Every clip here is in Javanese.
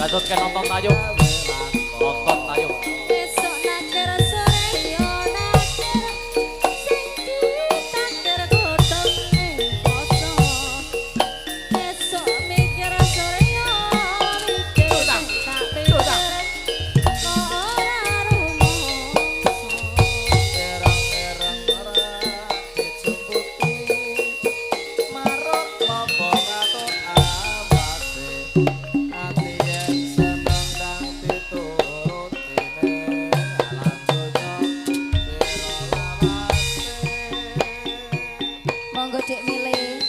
Gatotke nonton tayo. Nonton tayo. Besok nakir sore yo nakir sing ditakir godhong ning poso. Besok mikir sore yo mikir tak pikir kok ora rumangsa. Erang-erang ora dijemputi Monggo Dik Mile.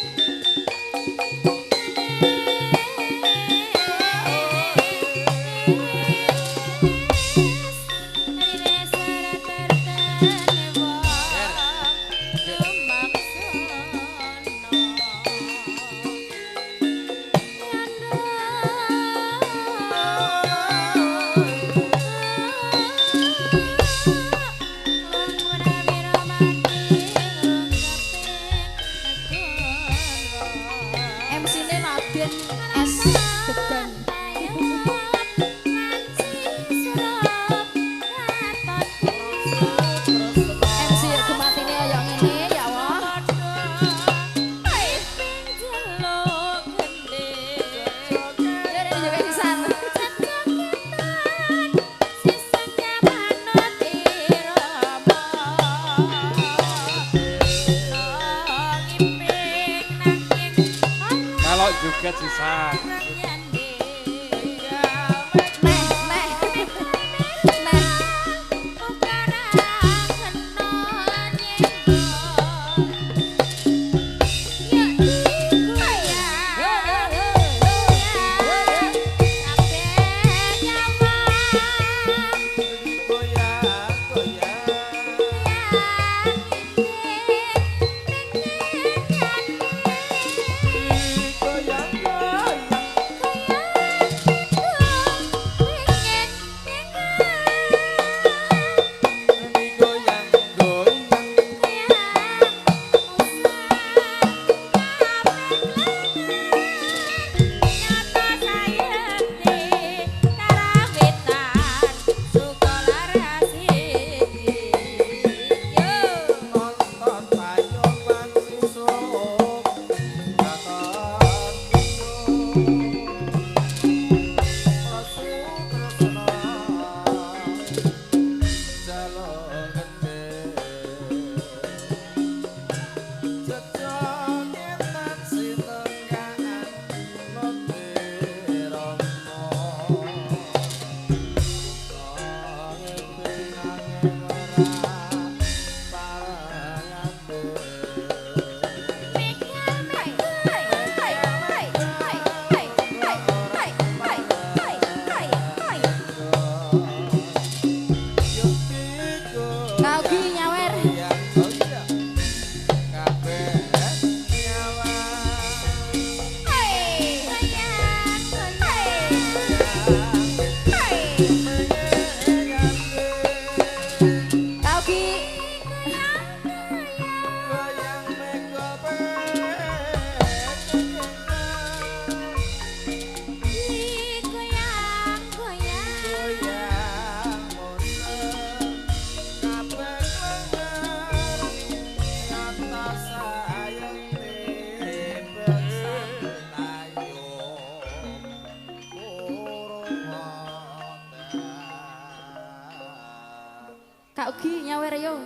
MC-ne Raden S. Degan. MC gematine kaya ngene ya Allah. Lere juga pisan. Melok juga sisan. Kak Ugi nyawer yo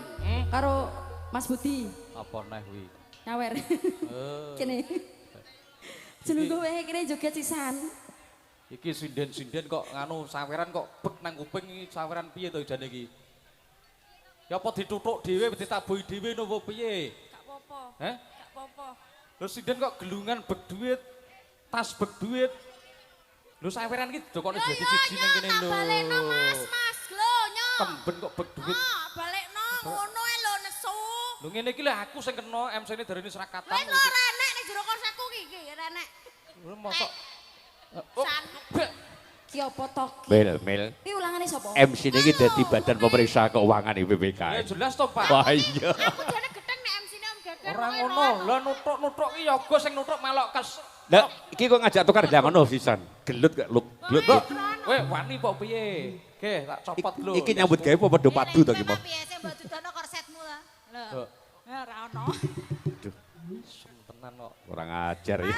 karo Mas Budi. Apa neh kuwi? Nyawer. Kene. Jenengku wae kene joget sisan. Iki sinden-sinden kok nganu saweran kok bek nang kuping iki saweran piye to jane iki? Ya apa dituthuk dhewe ditabuhi dhewe napa piye? Gak apa-apa. Heh? Gak apa-apa. Lho sinden kok gelungan bek duit, tas bek duit. Lho saweran iki dokone dadi siji ning kene lho. Balekno Mas, Mas. Lho nyo. Kemben kok bek duit. Balekno ngono ae lho nesu. Lho ngene iki lho aku sing kena MC-ne darani serakatan. Wis lho renek ning jero konserku iki renek. Lho mosok Ki apa to? Mel. Ki ulangane sapa? MC ini dadi Badan Pemeriksa Keuangan IPPK. Ya jelas to, Pak. Wah iya. Aku jane gedeng nek MC-ne Om Geger. Ora ngono. Lah nutuk-nutuk ki yoga sing nutuk melok kes. Lah iki kok ngajak tukar ndak ngono sisan. Gelut gak lu. Gelut. Weh, wani apa piye? Nggih, tak copot lho. Iki nyambut gawe apa padha padu to ki, Mo? Piye sing mbok dudono korsetmu ta? Lho. Ora ono. Aduh, Tenan kok. kurang ajar ya.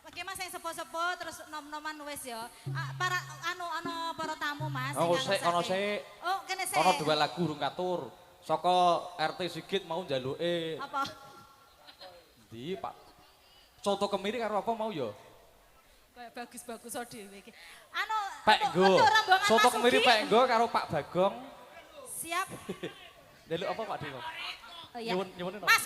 Oke Mas yang sepo-sepo terus nom-noman wis ya. Para ana para tamu Mas. Oh, sing sik ana sik. Oh, kene sik. Ana dua lagu urung katur. Saka RT Sigit mau njaluke. Apa? Ndi, Pak? Soto kemiri karo apa mau ya? Kayak bagus-bagus dhewe iki. Pak Nggo. Soto kemiri Pak Nggo karo Pak Bagong. Siap. Njaluk apa Pak Dewo? Oh iya. Nyuwun. Mas.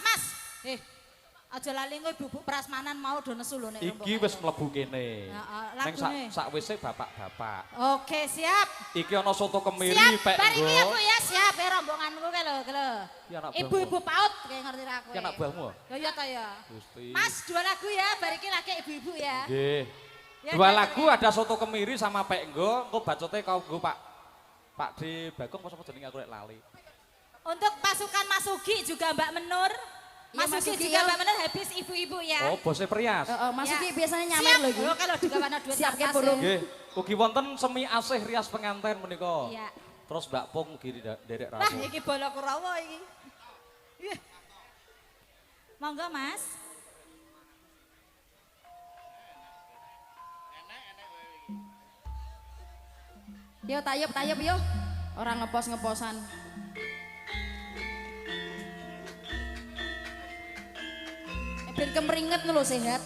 Aja lali kowe bubuk prasmanan mau do nesu lho nek. Iki wis mlebu kene. Heeh, Neng lagune. sakwise bapak-bapak. Oke, siap. Iki ana soto kemiri Siap, pek bar nggo. iki aku ya siap ya rombonganku ke lho, ke lho. Ki anak Ibu-ibu paut kayak ngerti ra kowe. Ki anak buahmu. Ya iya ta ya. Gusti. Mas, dua lagu ya, bar iki lagi ibu-ibu ya. Nggih. Ya, Dua ya, lagu ya. ada soto kemiri sama pek nggo, engko bacote kau nggo Pak D Bagong apa jenenge aku rek lali. Untuk pasukan Mas Ugi juga Mbak Menur. Iya, Mas Mas Ugi Ugi juga ya. Mbak Menur habis ibu-ibu ya. Oh, bose Prias. Mas Ya. Ugi biasanya nyamer Siap. lho iki. Oh, kalau juga warna duit Siap, kertas burung. ya. Nggih, ugi wonten semi asih rias penganten menika. Iya. Terus Mbak Pung ugi derek Wah, rawuh. iki bola Kurawa iki. Ih. Monggo, Mas. Yo tayep yo. Orang ngepos-ngeposan. Ben kemeringet lho sehat.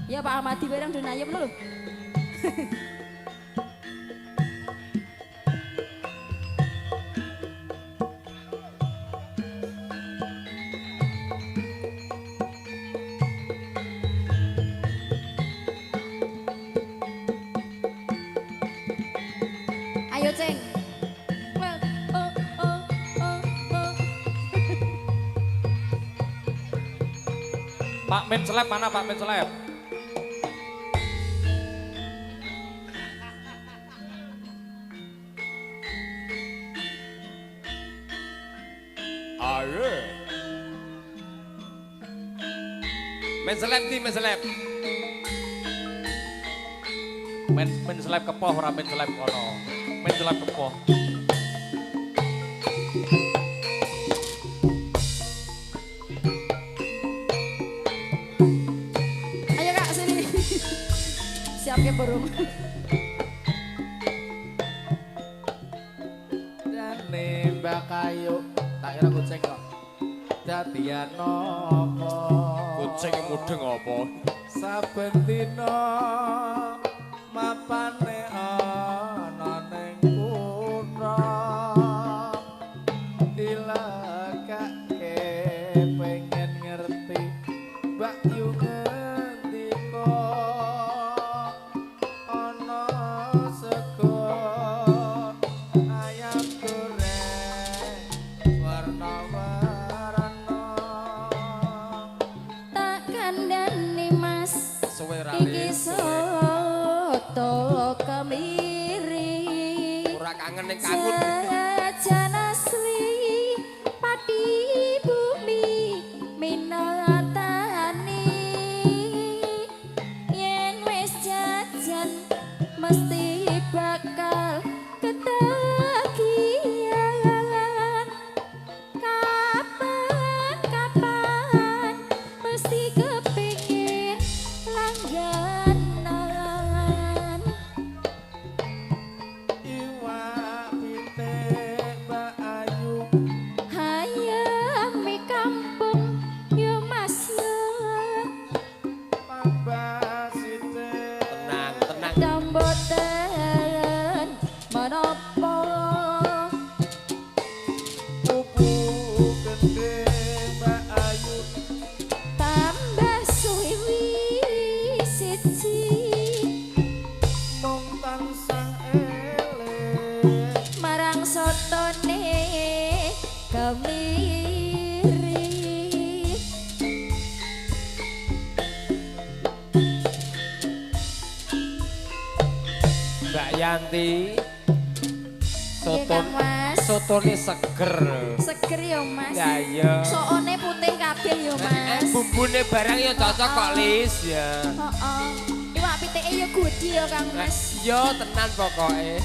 Ya Pak Ahmadi bareng do nayem lho. Ayo Ceng. Pak Men Seleb mana Pak Men Seleb? Ayo. Men seleb nih, men seleb. Men Seleb kepoh ora Men Seleb kono. Men Seleb kepoh. Ayo Kak sini. Siap ya burung. Dane Mbak Kayu tak kira kucing kok dadian nopo Kucing mudeng apa? saben dina mapane ana ning kutha dilakake pengen ngerti Mbak Yu ngendika ana sego ayam goreng warna-warna Tak kandhani Mas. Suwe ra Iki soto kemiri. Ora kangen ning kangen. Sejan asli pati bumi minatani. Yen wis jajan mesti bakal ketagihan. Kapan-kapan mesti kepingin langganan. iwak pitik Mbak Ayu Hayam mi kampung yo Mas yo. tambah sithik Tenang, tenang. Damboten menapa pupu gede Mbak Ayu tambah Mbak Yanti. Nggih, Kang Mas. Sotone seger. Seger ya, Mas. Ya iya. Soone putih kabeh ya, Mas. Bumbune barang ya cocok kok Lis ya. Heeh. Iwak pitike ya gudi ya, Kang Mas. Yo tenan pokoke.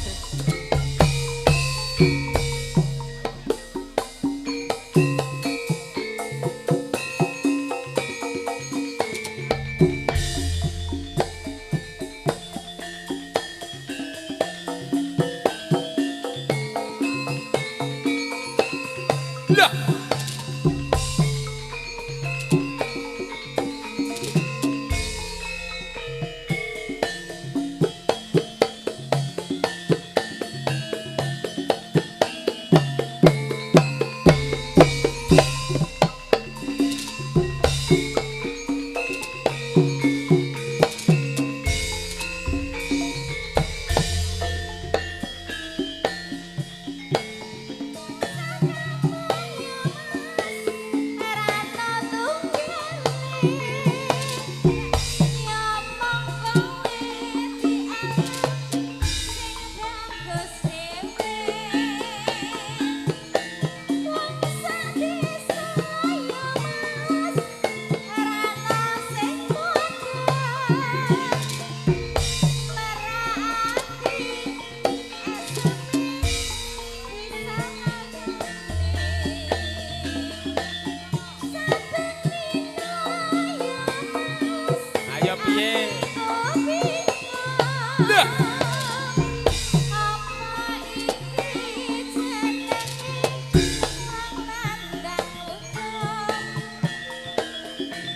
Ayo piye?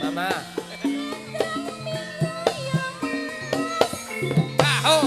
Mama. Tahu.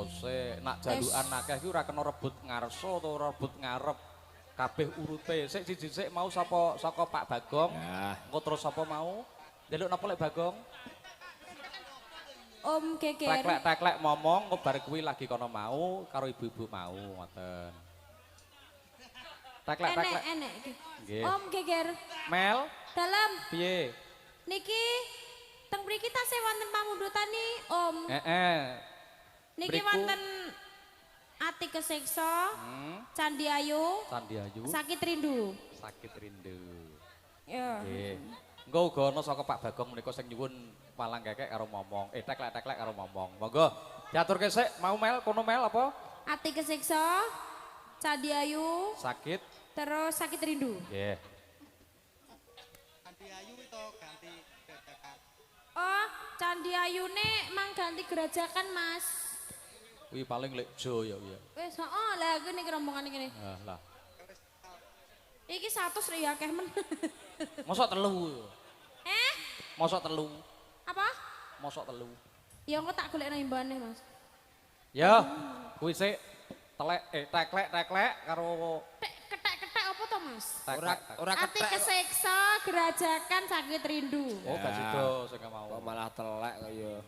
sik nak jalukan akeh iki ora kena rebut ngarsa utawa rebut ngarep. Kabeh urute. Sik siji sik mau saka Pak Bagong. Ya. Engko terus sapa mau? Njaluk napa lek Bagong? Om Geger. Teklek momong engko bar kuwi lagi kono mau karo ibu-ibu mau ngoten. Teklek. Enek iki. Nggih. Om Geger. Mel, Dalam piye? niki teng mriki tasih wonten pamundhutani Om. Mriku. Niki wonten Ati Kesiksa, Candi Ayu, Candi Ayu. Sakit Rindu. Sakit rindu. Ya. Nggih. Engko uga ana saka Pak Bagong menika sing nyuwun palang kekek karo momong. Teklek karo momong. Monggo diaturke sik mau Mel kono Mel apa? Ati Kesiksa, Candi Ayu, Sakit. terus Sakit Rindu. Nggih. Oh, Candi Ayune mang ganti gerajakan, Mas. Kuwi paling lek Jo ya ya. Wis, heeh, lah iki niki rombongan iki. Lah. Iki 100 ya akeh men. Mosok telu. Mosok telu. Apa? Mosok telu. Ya engko tak golekno imbane, Mas. Ya, kuwi sik teklek karo Ketek-ketek apa to, Mas? Ora Ati ketek. Kesiksa, gerajakan Sakit Rindu. Oh, gak sida sing mau. Kok malah telek kaya.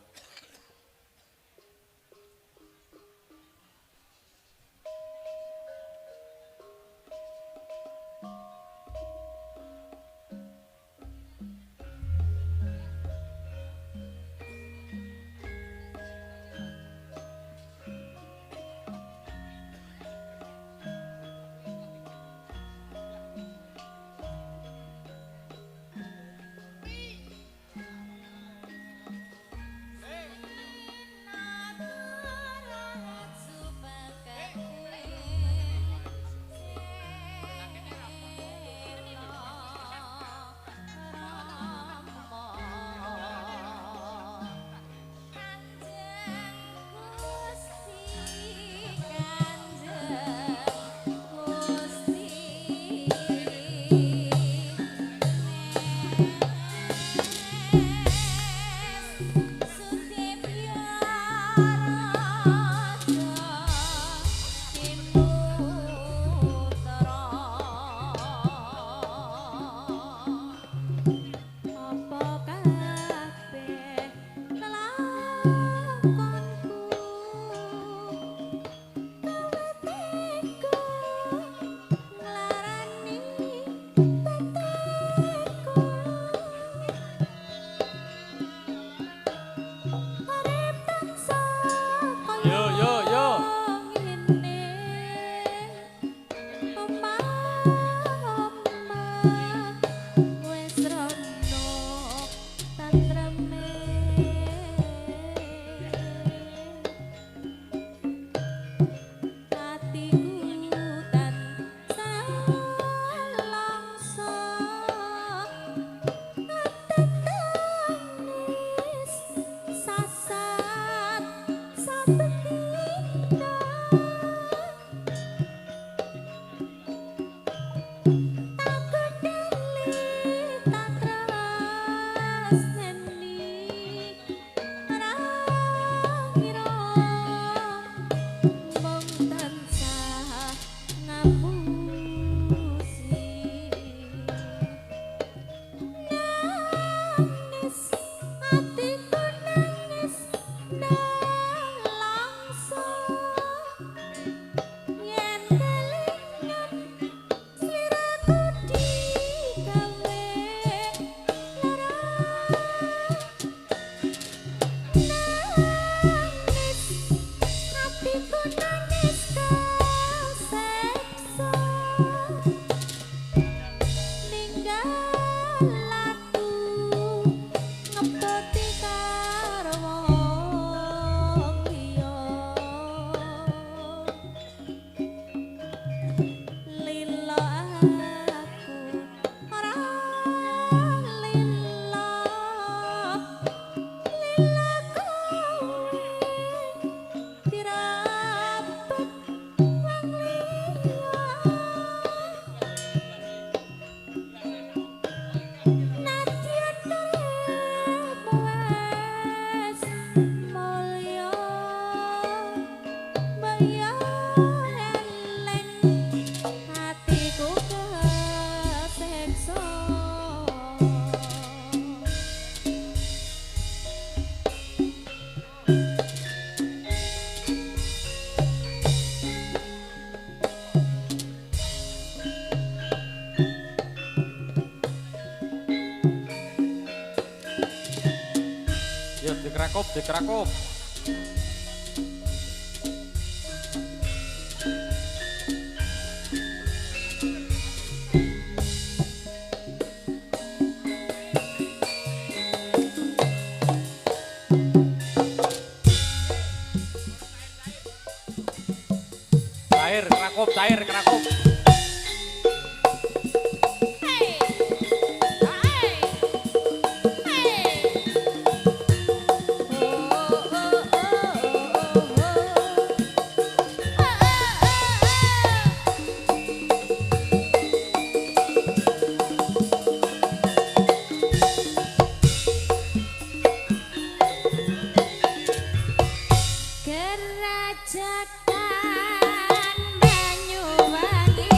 Dikrakup, dikrakup. Cair, kerakup, cair, kerakup. Hey. Hey. Hey. Oh, oh, oh, oh, oh, Kerajaan Banyuwangi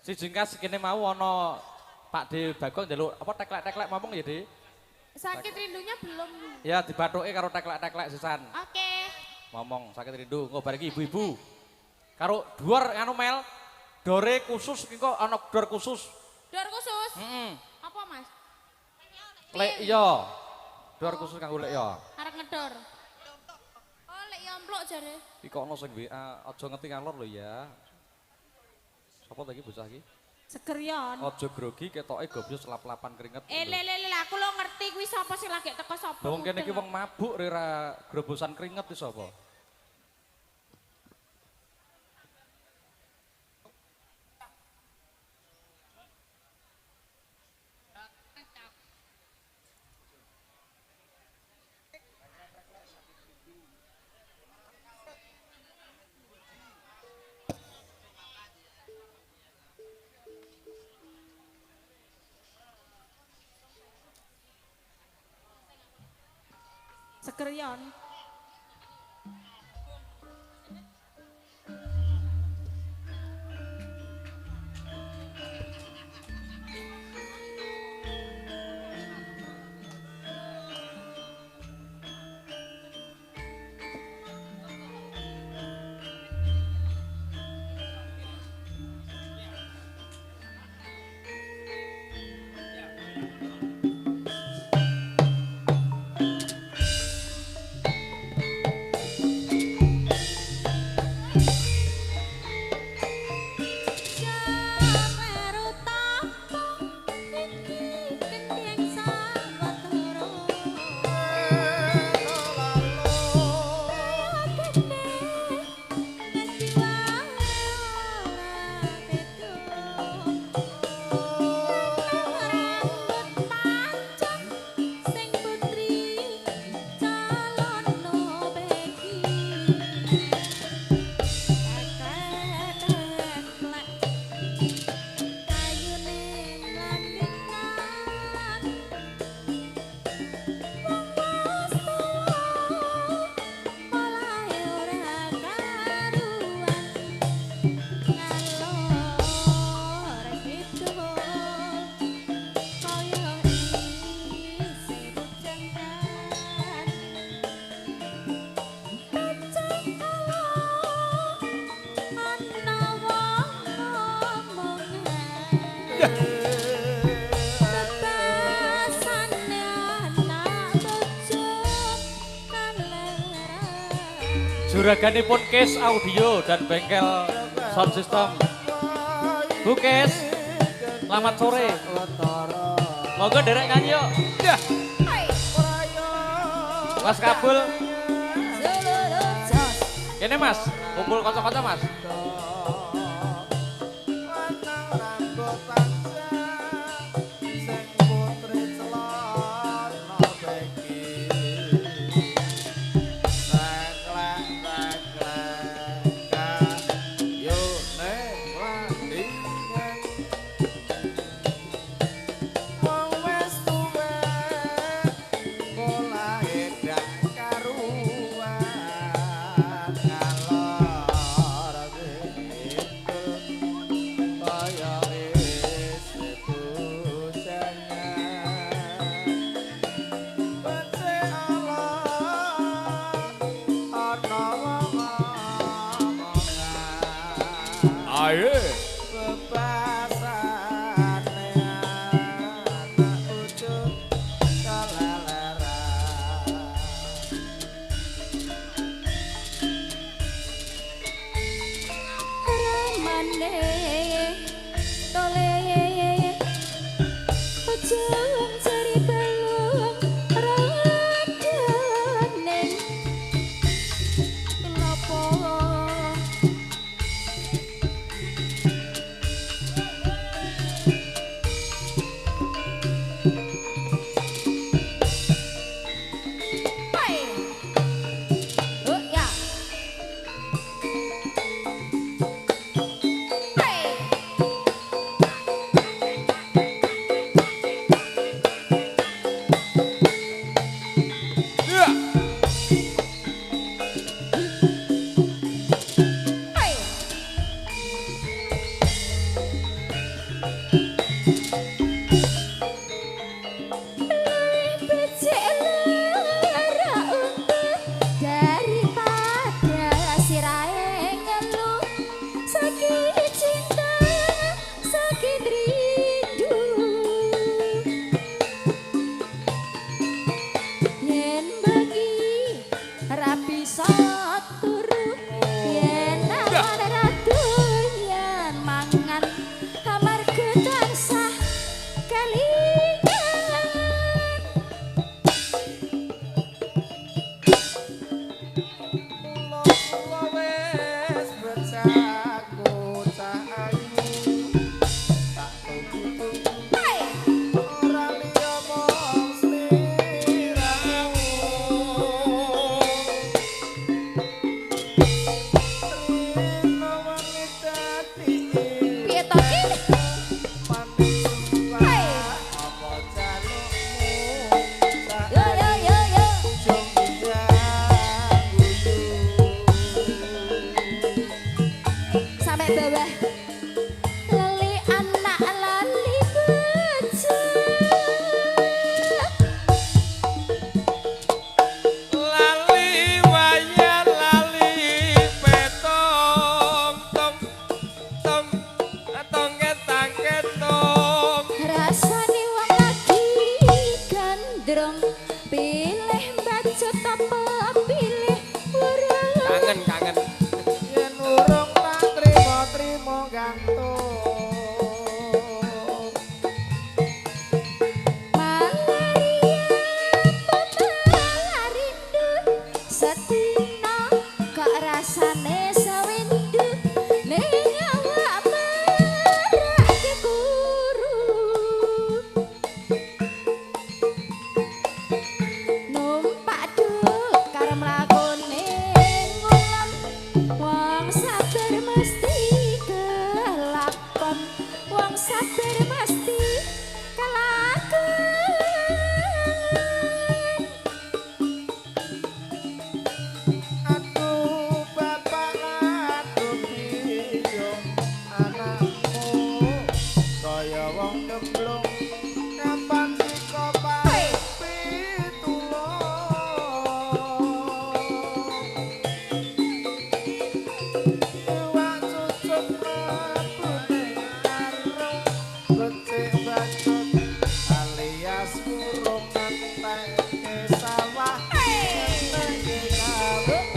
Si jengkas kene mau ana Pak De Bagong njaluk apa teklek-teklek ngomong ya, De? Sakit rindunya belum. Ya dibathuke karo teklek-teklek sisan. Oke. Ngomong sakit rindu, engko bar iki ibu-ibu. Karo dhuwur anu Mel, dore khusus iki kok ana dor khusus. Dor khusus. Heeh. Apa, Mas? Lek iya. Dor khusus kanggo lek iya. Arek ngedor. Oh, lek yomplok jare. Iki kok ana sing WA, aja ngerti ngalor lho ya. Sapa ta iki bocah iki? Seger yon. Aja grogi ketoke gobyos lap-lapan keringet. Le, aku lo ngerti kuwi sapa sing lagi teko sapa. Wong kene iki wong mabuk ora grobosan keringet iki sapa? Seger yon. Juraganipun Case Audio dan Bengkel Sound System. Bu Case, selamat sore. Monggo derek nyanyi yuk. Mas Kabul. Kene Mas, kumpul kanca-kanca Mas. Ayo. turu yen awan radoyan mangan amarga tansah kelingan Mula wis becaku cah ayu tak tunggu ora liya mung sliramu Rino wengi dadi piye to ki manis Hai. apa jalukmu cah yo yo yo yo jong guyu sampai bawah lali anak lali bojo lali wayah lali petong tong tong tong ketang ketong rasane wong lagi gandrong pilih bacot apa pilih urung kangen yen urung tak trimo gantung malaria pemala rindu sedina kok rasane sawindu ning awak merake kuru numpak duk karo mlakune ngulam wong sabar mesti kelakon wong sabar mesti kelakon aduh bapak aduh biyong anakmu kaya wong gemblung kapan dikopai Iwak cucuk mabune karo becik bacot alias burung entek sawah entek kampung.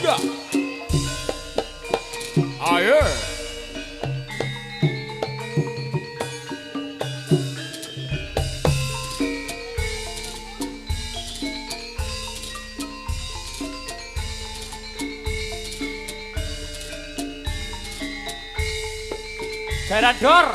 Ya. Ayo. Jaran dor.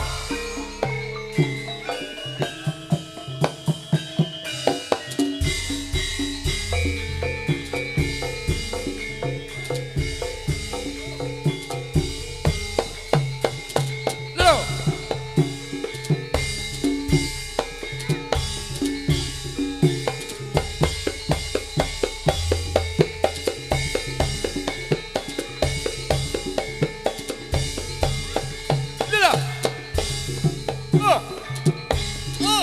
Lho. Lho.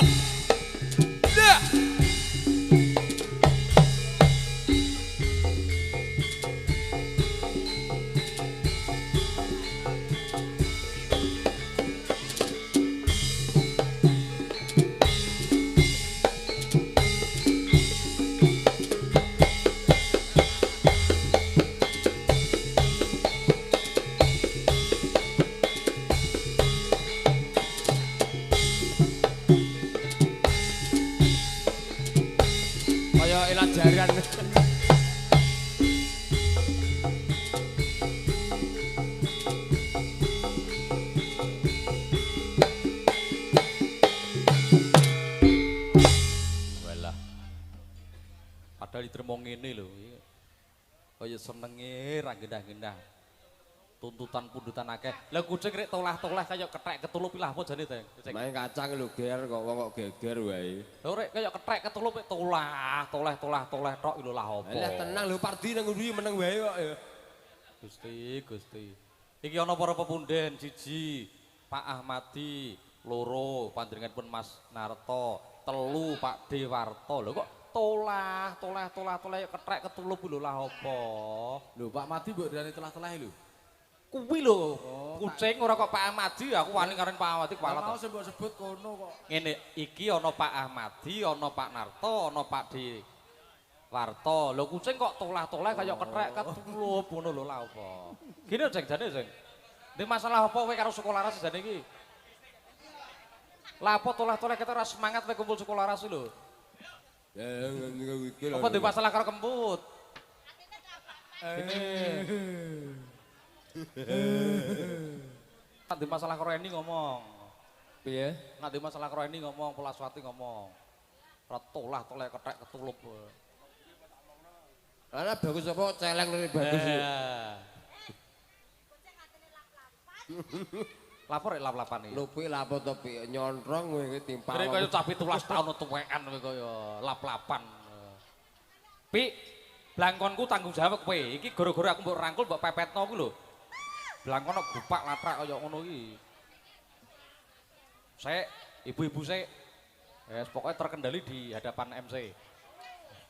Kaya elat jaran. Walah. Padahal diterima ngene lho. Kaya senenge ra gendah-gendah. Tuntutan pundutan akeh. Lah kucing rek tolah-tolah kaya kethek ketulup lah apa jane teh. Kucing. Main kacang lho ger kok wong kok geger wae. Lho rek kaya kethek ketulup tolah tok lho lah apa. Lah tenang lho Pardi nang ndi meneng wae kok ya. Gusti. Iki ana para pepunden siji, Pak Ahmadi, loro panjenenganipun Mas Narto, telu Pak Dewarto. Lho kok tolah ya kethek ketulup lho lah apa. Lho Pak Madi mbok darani telah-telah lho. Kuwi lho, kucing ora kok Pak Ahmadi, aku wani karen Pak Ahmadi Lah kualat. mau sebut kono kok. Ngene, iki ana Pak Ahmadi, ana Pak Narto, ana Pak D. Warto. Lho kucing kok tolah-tolah kaya kethek ketulup ngono lho lha apa. Gini Jeng jane Jeng. Ndi masalah apa kowe karo Sukolaras jane iki? Lah apa tolah-tolah kita ora semangat nek kumpul Sukolaras lho. Apa ndi masalah karo kemput? Nanti masalah karo Eni ngomong. Piye? Nanti masalah karo Eni ngomong, Pulaswati ngomong. Ora tolah-tolah kethek ketulup. Lah bagus apa celeng lebih bagus sih. Lapor lap-lapan iki. Lho kuwi lapo to piye nyontrong kowe iki timpal. Kaya kaya cah 17 tahun tuwekan kowe kaya lap-lapan. Pi, blangkonku tanggung jawab kowe. Iki gara-gara aku mbok rangkul mbok pepetno ku lho. Blangkon kok gupak latrak kaya ngono iki. Sik, ibu-ibu sik. Wes pokoknya terkendali di hadapan MC.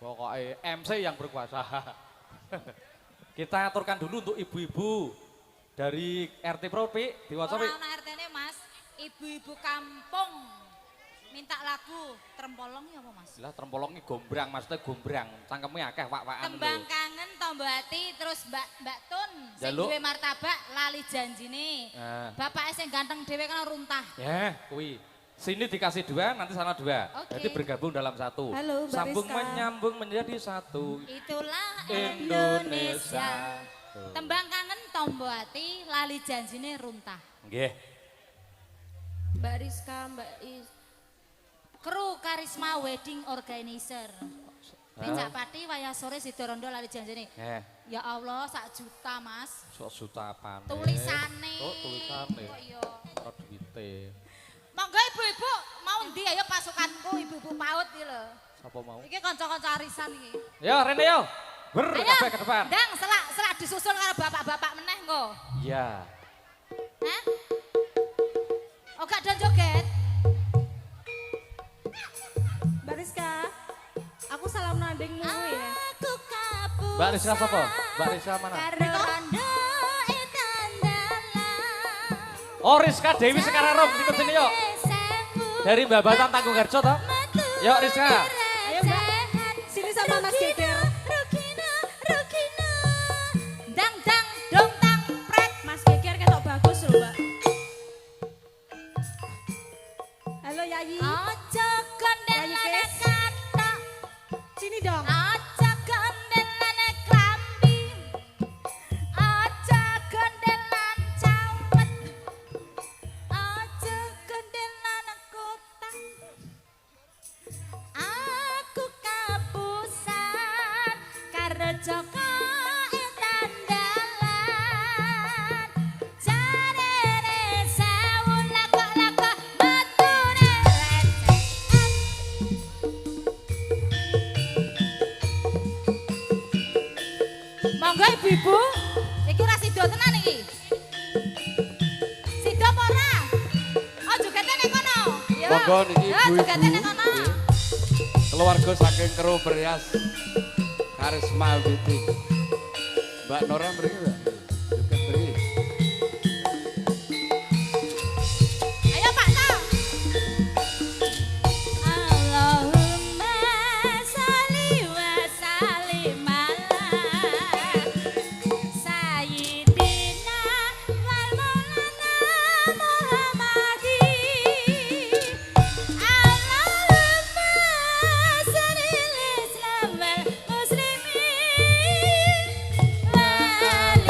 Pokoknya MC yang berkuasa. Kita aturkan dulu untuk ibu-ibu dari RT Pro, Pi. Diwaca, Pi. Ora ana RT-ne, Mas. Ibu-ibu kampung minta lagu Trempolong ya apa, Mas? Lah trempolongi gombrang, maksudnya gombrang. Cangkeme akeh wak-wakan Tembang kangen tombo hati terus Mbak Tun sing Jaluk. duwe martabak lali janjine. Bapake sing ganteng dhewe kan runtah. Ya, kuwi. Sini dikasih 2, nanti sana 2. Oke. Jadi bergabung dalam 1. Halo, Mbak Sambung Rizka. menyambung menjadi 1. Itulah Indonesia. Indonesia. Tembang kangen tombo hati lali janjine runtah. Nggih. Mbak Rizka, Mbak Is. Kru Karisma Wedding Organizer. Becak Pati wayah sore Sidorondo lali janjine. Ya Allah, 1 juta, Mas. Sok juta apane? Tulisane. Oh, tulisane. Kok iya. Ora duwite. Monggo ibu-ibu mau ndi ayo pasukanku ibu-ibu PAUD iki lho. Sapa mau? Iki kanca-kanca arisan iki. Ya, Rene yo. Ber Ayo, kabeh ke depan. Dang, selak disusul karo bapak-bapak meneh engko. Iya. Hah? Oh, gak ada joget? Mbak Rizka, aku salam nanding dulu ya. Aku kabur. Mbak Rizka sapa? Mbak Rizka mana? Karo rondo edandalan. Oh, Rizka Dewi sekarang Rom ikut sini yuk. Dari Mbak Batan Tanggung Harjo toh. Yuk Rizka. Ayo Mbak, sini sama Mas Geger. Rukina. Dang dang dong tang pret. Mas Geger ketok bagus loh Mbak. Halo Yayi, Ojo kondelane kata. sini dong. Ojo kondelane klambi. Ojo kondelan cawet. Ojo kondelan kutang. Aku kapusan karo Joko edandalan. Jarene sewu lakok-lakok meture recehan. Monggo ibu-ibu, iki ora sida tenan iki. Sida apa ora? Oh jogete ning kono. Ya. Monggo niki Ya, jogete ning kono. Keluarga saking Kero Beras Karisma Wedding. Mbak Nora mriki Mbak. Joget mriki. Ayo Pak To. Allahumma sholli wa sallim ala sayyidina wal maulana Muhammadin. Allahumma sholli Islam wal muslimin wal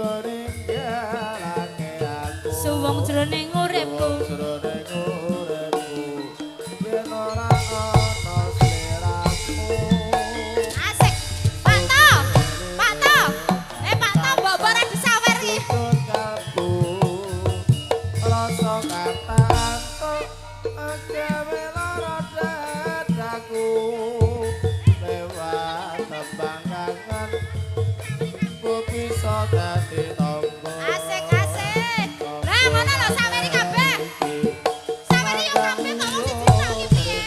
ninggalake aku Suwung jroning uripku jroning uripku yen ora ana sliramu asik Pak To Pak To Pak To mbok ora disawer iki tutut kalbu rasa katantuk gawe lara dadaku lewat tembang kangen ku bisa dadi tangga asik asik lah ngono lho saweri kabeh saweri yo kabeh kok wong siji tok iki piye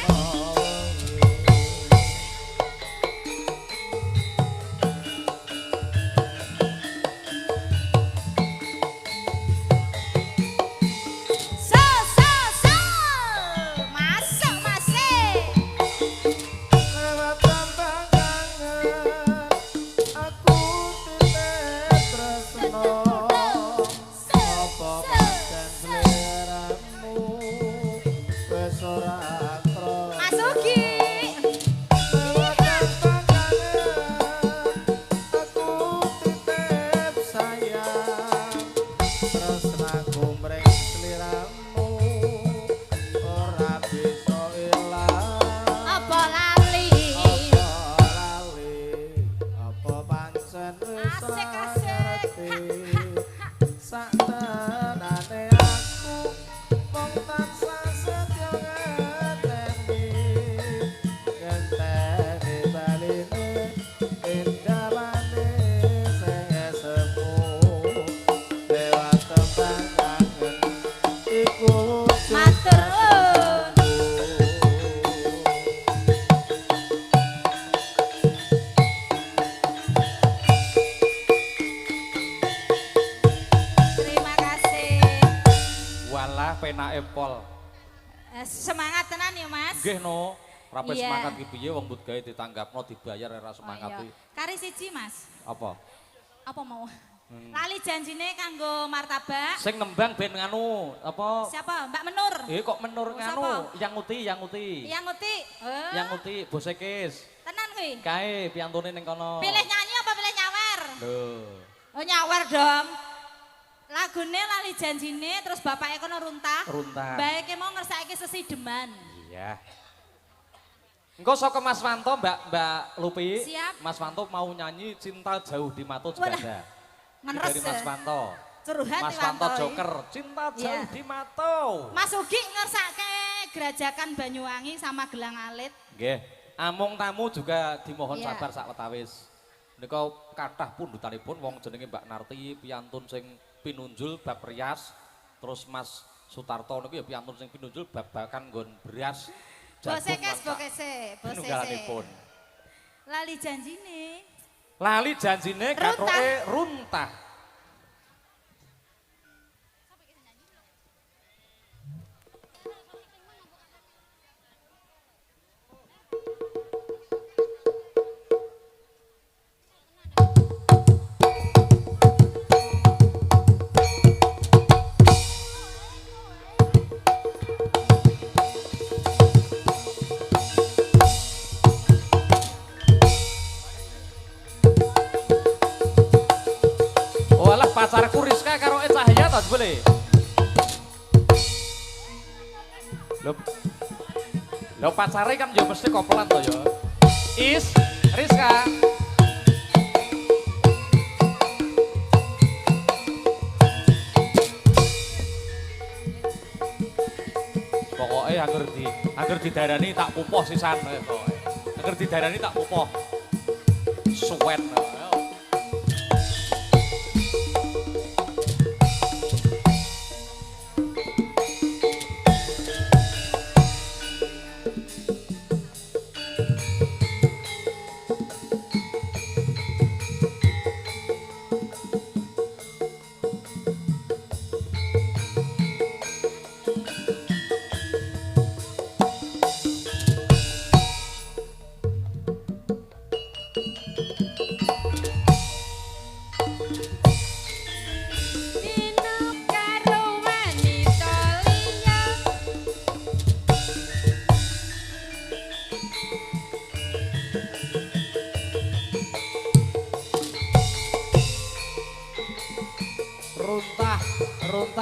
so masuk masih lewat tembang kangen aku titip tresno apa pancen sliramu wis ora krana Masuki lewat tembang kangen aku titip sayang tresnaku mring sliramu ora bisa ilang apa lali apa lali apa pancen wis Asik, ora asik. ngerti saktenane aku mung tansah setya ngenteni baline indalane sing sepuh lewat tembang kangen iku wujud matur nuwun terima kasih Walah penake pol. semangat tenan ya Mas Nggih no. Rape Iya. semangat ki piye wong mbut gawe ditanggapno dibayar ora semangat Oh, iki. iya. Kari siji Mas Apa? apa mau lali janjine kanggo martabak Sing nembang ben nganu apa? siapa Mbak Menur Kok menur Oh, nganu siapa? yang uti. yang uti Yang uti bose Kis. tenan kuwi Kae piantune ning kono. pilih nyanyi apa pilih nyawer Lho. oh nyawer dong lagune lali janjine terus bapaknya kono runtah Runtah. baiknya mau ngersake sesideman Iya. Engko saka Mas Wanto Mbak Lupi. Siap. Mas Wanto mau nyanyi Cinta Jauh di Mata Walah, Jebada. ngeres Dari Mas ya. Wanto. Ceruhat Mas Iwanto Wanto iki. Joker, Cinta Jauh Iya. di Mata. Mas Ugi ngersake gerajakan Banyuwangi sama Gelang Alit Nggih. Amung tamu juga dimohon Iya. sabar sawetawis. Nika kathah pundutanipun wong jenenge Mbak Narti piantun sing pinunjul bab rias, terus Mas Sutarto niku ya piantun sing pinunjul babakan nggon beras. Bose jagung kes lan bokese bose penunggalanipun. lali janjine Lali janjine Runtah. gathoke runtah. Walah pacarku Rizka karo Cahya ta jebule. Lho pacare kan ya mesti kopelan to ya. Is Rizka. Pokoknya angger didarani tak pupoh sisan pokoke. Angger didarani tak pupoh. Suwen.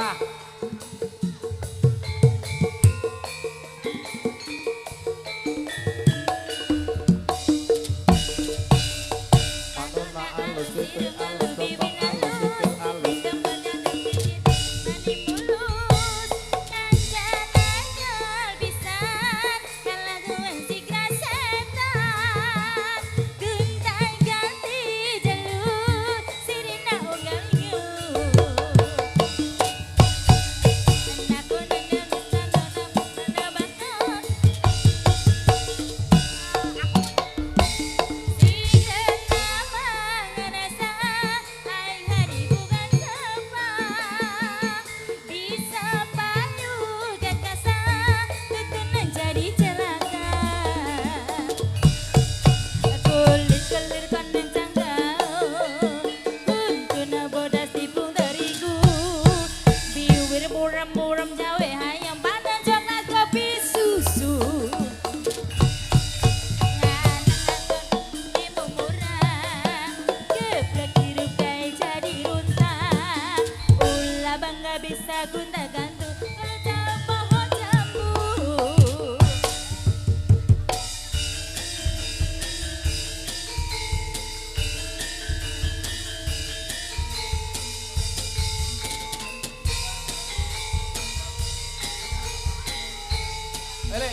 tolah. Manuna alus pipi alus topeng alus pipi alus. Muram jawe hayam padan coklat kopi susu. Ibu murah, geblek hidup kayak jadi runtah. Ulah bangga bisa gunta gantung dalam pohon jambu. Ele.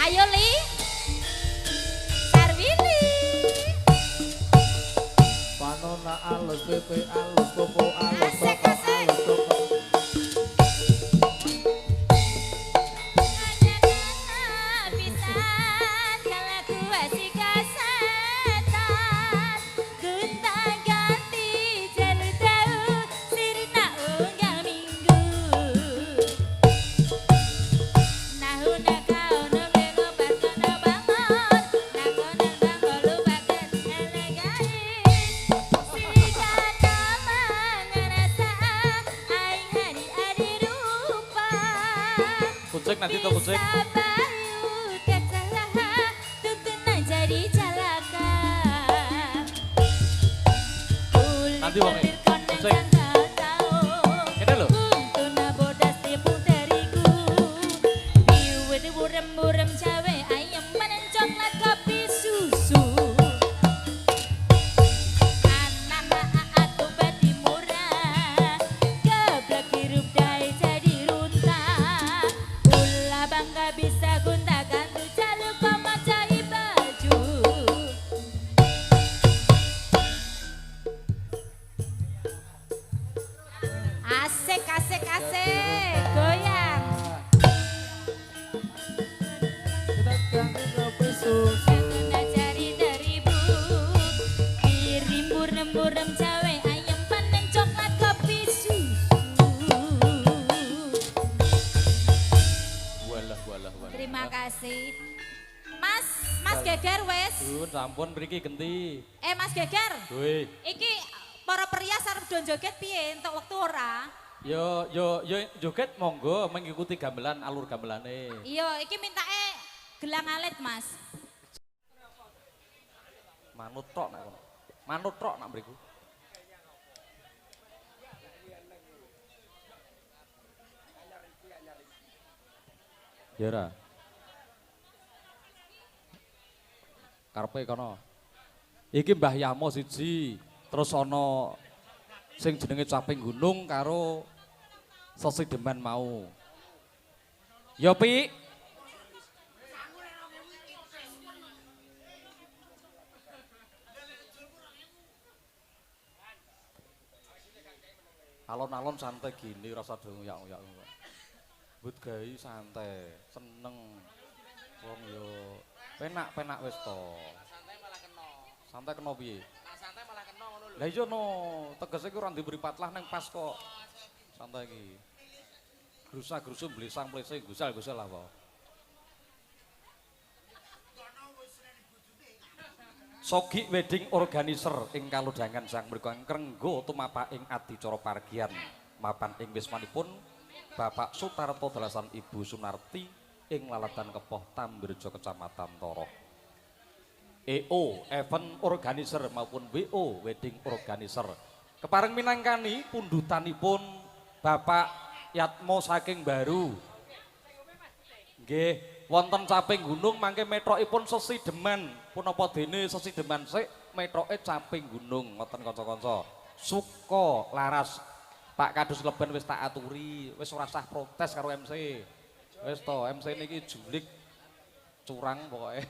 Ayo Li, Sarwili. Panona alus pipi alus popo alus Asik, topeng asik. alus topeng. Pisan kalau ku asik kasetan, gunta ganti jalur tahu sirna unggal minggu. Nahuna kau nome ngobat kono bangon, nakonan bangko lupakan elegais. Sika nama ngerasa aing hari-hari rupa. Kucing nanti tuh kucing. Bayu kecelakaan tuntunan jadi celaka. Nanti wong Kulit konen kucing. jangan tahu. Ini lho. Kuntuna bodas tepung terigu. Biwir burem-burem cawe ayam panen coklat kopi susu. Anak aku bati murah, geblek hirup dai jadi runtah. Ulah bangga bisa gunta gantung jalur pemacai baju. Asik, asik, asik, goyang. Kita ganti kopi susu. Guna jari deribu, piring burem-burem cawe ayam panen coklat kopi susu. Walah walah walah. Terima kasih. Mas, Mas Geger wes. Dun, sampun mriki genti. Mas Geger, Woi. iki para pria sarep do joget piye entuk wektu ora? Yo joget monggo mengikuti gamelan alur gamelane. Iya, iki mintake gelang alit, Mas. Manut tok nak kono. Manut tok nak mriku. Ya ora. Karepe kono. Iki Mbah Yamo siji, terus ana sing jenenge Caping Gunung karo Sesideman mau. Ya Pi. Alon-alon santai gini rasa dong ya. But gawe santai, seneng. Wong yo penak-penak wis to. Santai malah kena. Santai kena piye? Nah, santai malah kena ngono lho. Lah iya no, tegese ki ora diberi patlah nang pas kok. Santai iki. Grusa-grusu blesang plese gusal-gusal apa. Sogi wedding organizer ing kalodhangan sang mriku krenggo tumapak ing adicara pargian mapan ing wismanipun Bapak Sutarto Dalasan Ibu Sunarti ing Lalatan Kepoh Tambirjo Kecamatan Toroh. EO event organizer maupun WO wedding organizer Kepareng minangkani pundutanipun Bapak Yatmo saking Baru. Nggih, wonten Caping Gunung mangke metrokipun sesideman. Punapa dene sesideman sik metroke Caping Gunung ngoten kanca-kanca. Suka laras Pak Kadus Leben wis tak aturi, wis ora sah protes karo MC. Wis to, MC niki julik curang pokoke.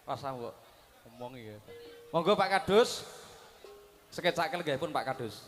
Rasa mbok ngomong iki. Monggo Pak Kadus. Sekecake lenggahipun Pak Kadus.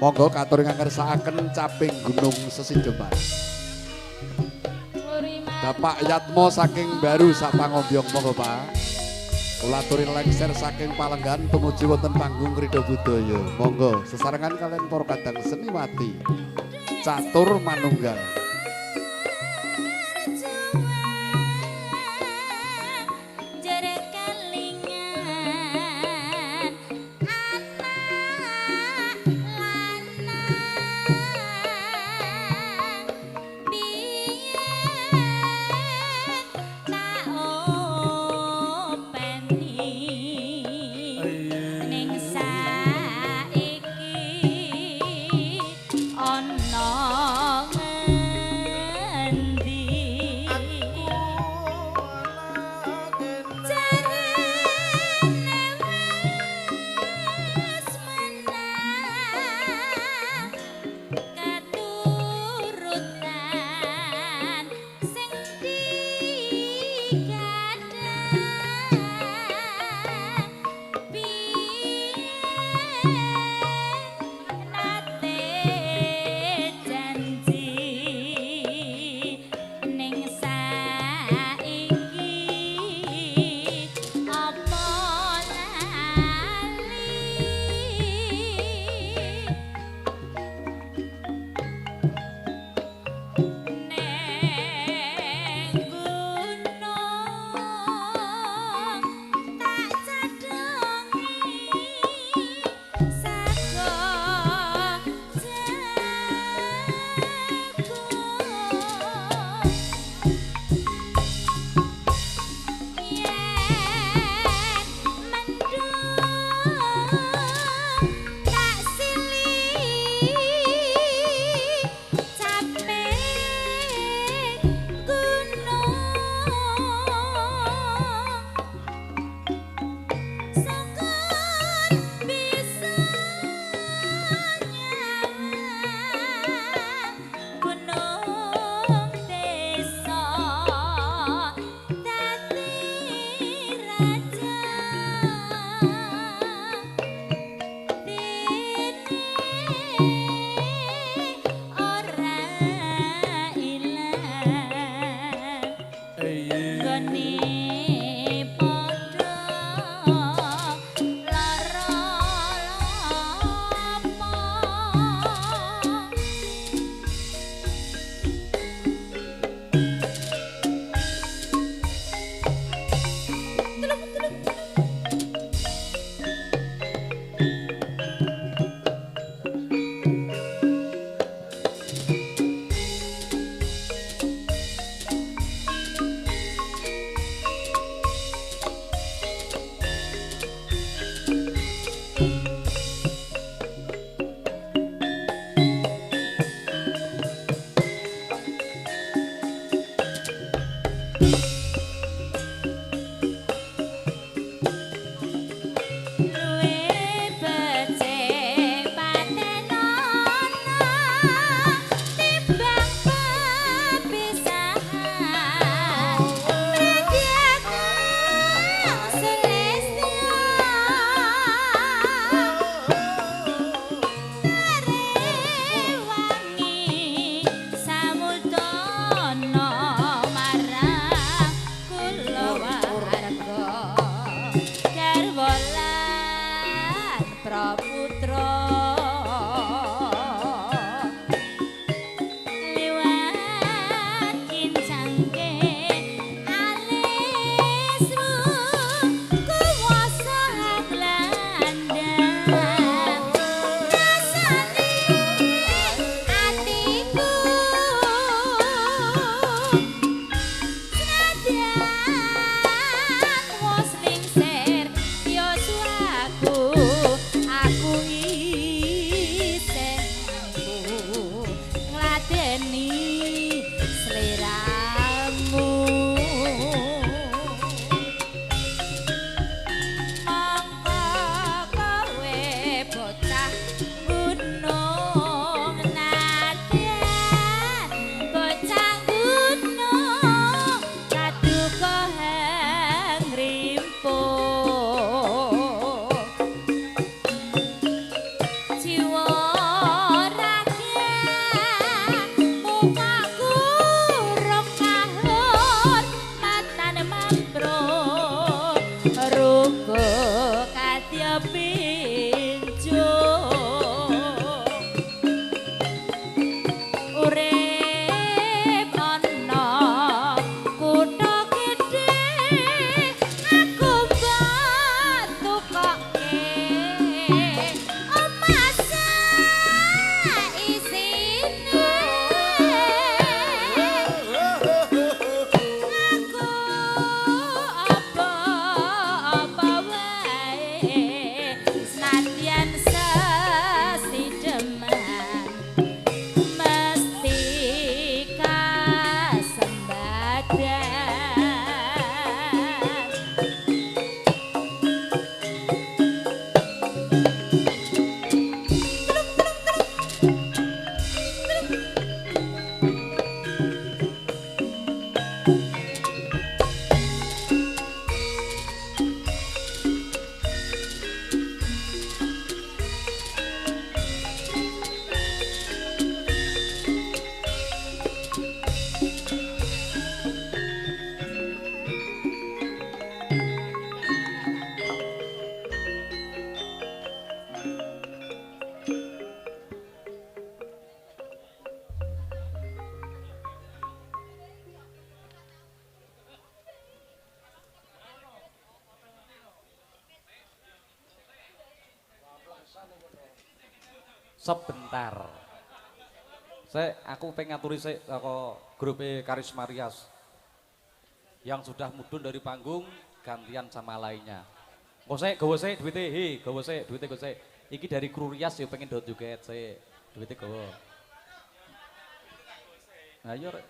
Monggo katur ngersakaken Caping Gunung Sesideman. Bapak Yatmo saking Baru sak pangombyong monggo Pak. Kula aturi lengser saking Palenggan tumuju wonten panggung Krida Budaya. Monggo sesarengan kalian para kadang seniwati catur manunggal. Ono sebentar. Aku pengen ngaturi grup Karisma Rias yang sudah mudhun dari panggung gantian sama lainnya. Gawa sik duwite, gawa sik duwite. Iki dari kru Rias ya pengen dot joget sik. Duwite gawa. Nah, yo rek.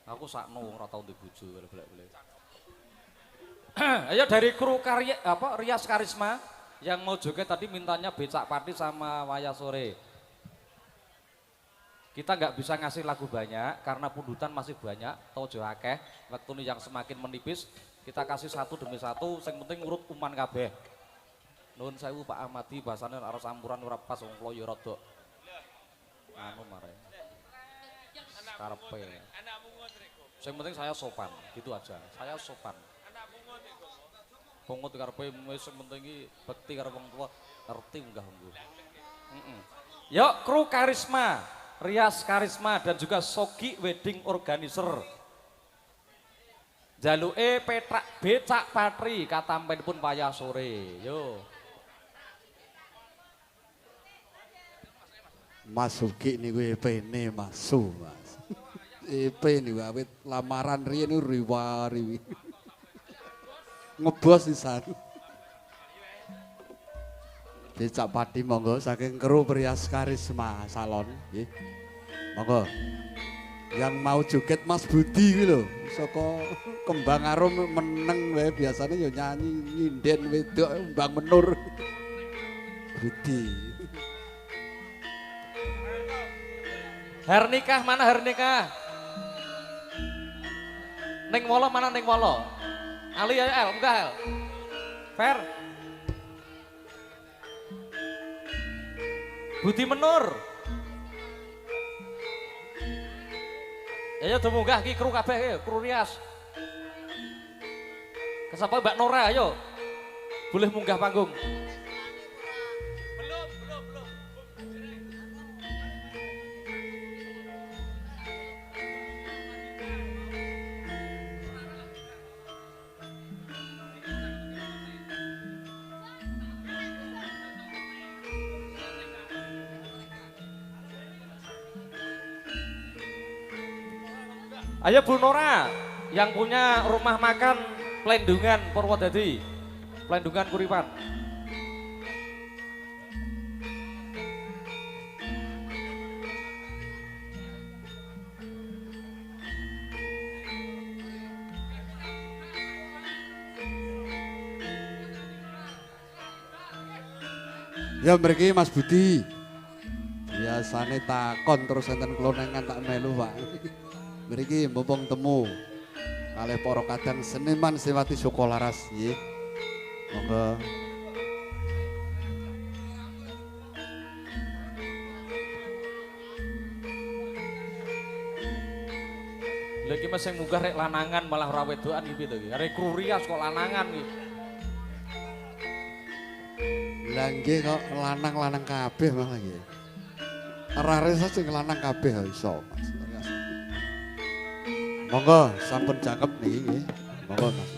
Aku sakno ora tau ndek bojo bolak-balik. Ayo dari kru Rias Karisma yang mau joget tadi mintanya Becak Pati sama Wayah Sore. Kita nggak bisa ngasih lagu banyak karena pundutan masih banyak, tojo akeh. Waktu ini yang semakin menipis, kita kasih satu demi satu, yang penting urut uman kabeh. Nuwun sewu Pak Ahmadi, bahasane ora sampuran ora pas wong kloyo rada. Anu mare. Karepe. Yang penting saya sopan, gitu aja. Saya sopan. Pungut karepe wis penting iki bekti karo wong tua, ngerti unggah-ungguh. Yuk kru Karisma, Rias Karisma dan juga Sogi Wedding Organizer. Jaluke Becak Patri katampenipun Wayah Sore. Yo. Mas Sugi niku EP-ne masuk, Mas. EP niku awit lamaran riyen niku riwa-riwi. Ngebos pisan. Becak Pati monggo saking kru Rias Karisma Salon nggih. Monggo. Yang mau joget Mas Budi kuwi lho, saka Kembang Arum meneng wae biasanya ya nyanyi nyinden wedok Mbang Menur. Budi. Hernikah mana Hernikah? Ning Wolo mana Ning Wolo? Ali ayo El, enggak El. Fer. Budi Menur. Ayo munggah ki kru kabeh kru Rias. Kesapa Mbak Nora ayo. Boleh munggah panggung. Ayo Bu Nora yang punya rumah makan Plendungan Purwodadi, Plendungan Kuripan. Ya mriki Mas Budi. Biasane takon terus enten klonengan tak melu, Pak. Mriki mumpung temu kalih para kadang seniman Sewati Sukolaras nggih. Monggo. Lha iki Mas sing munggah rek lanangan malah ora wedokan iki to iki. Arek kru Rias kok lanangan iki. Lah nggih kok lanang-lanang kabeh malah nggih. Arare sing lanang kabeh iso, Mas. Monggo sampun cakep niki nggih. Monggo Mas.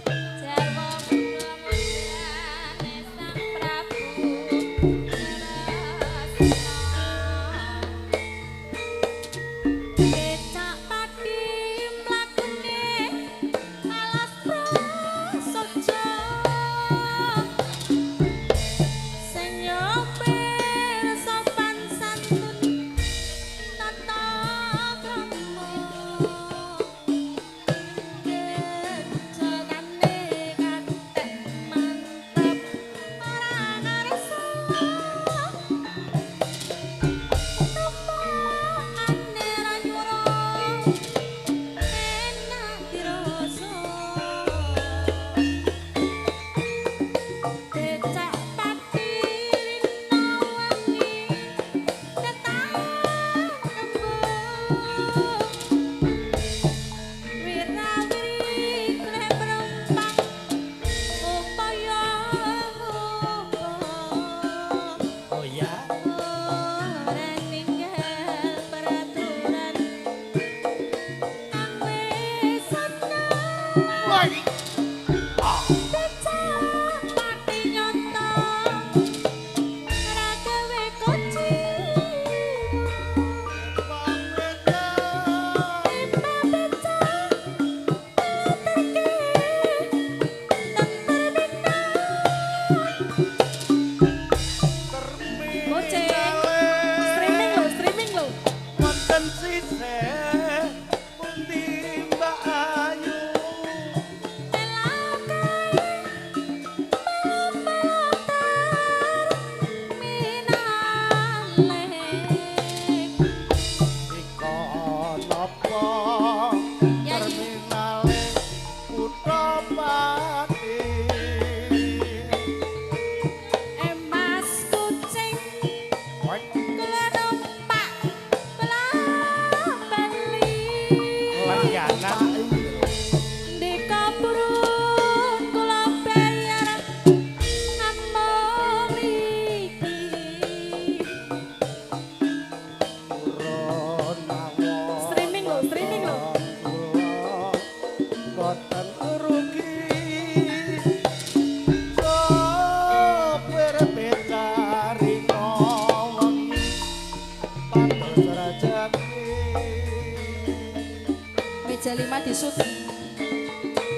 Raja 5 disut.